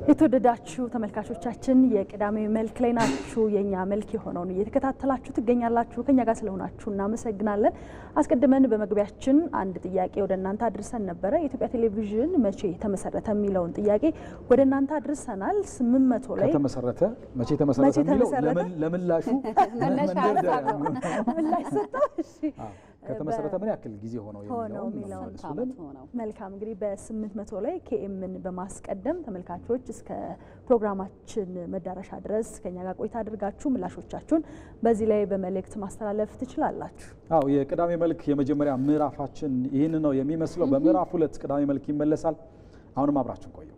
የተወደዳችሁ ተመልካቾቻችን የቅዳሜ መልክ ላይ ናችሁ። የኛ መልክ የሆነውን እየተከታተላችሁ ትገኛላችሁ። ከኛ ጋር ስለሆናችሁ እናመሰግናለን። አስቀድመን በመግቢያችን አንድ ጥያቄ ወደ እናንተ አድርሰን ነበረ። የኢትዮጵያ ቴሌቪዥን መቼ ተመሰረተ የሚለውን ጥያቄ ወደ እናንተ አድርሰናል። 800 ላይ ከተመሰረተ መቼ ተመሰረተ የሚለው ለምላሹ ምላሽ ሰጠው። እሺ ከተመሰረተ ምን ያክል ጊዜ ሆነው የሚለው መልካም። እንግዲህ በ800 ላይ ኬኤምን በማስቀደም ተመልካቾች እስከ ፕሮግራማችን መዳረሻ ድረስ ከኛ ጋር ቆይታ አድርጋችሁ ምላሾቻችሁን በዚህ ላይ በመልእክት ማስተላለፍ ትችላላችሁ። አዎ፣ የቅዳሜ መልክ የመጀመሪያ ምዕራፋችን ይህን ነው የሚመስለው። በምዕራፍ 2 ቅዳሜ መልክ ይመለሳል። አሁንም አብራችሁን ቆዩ።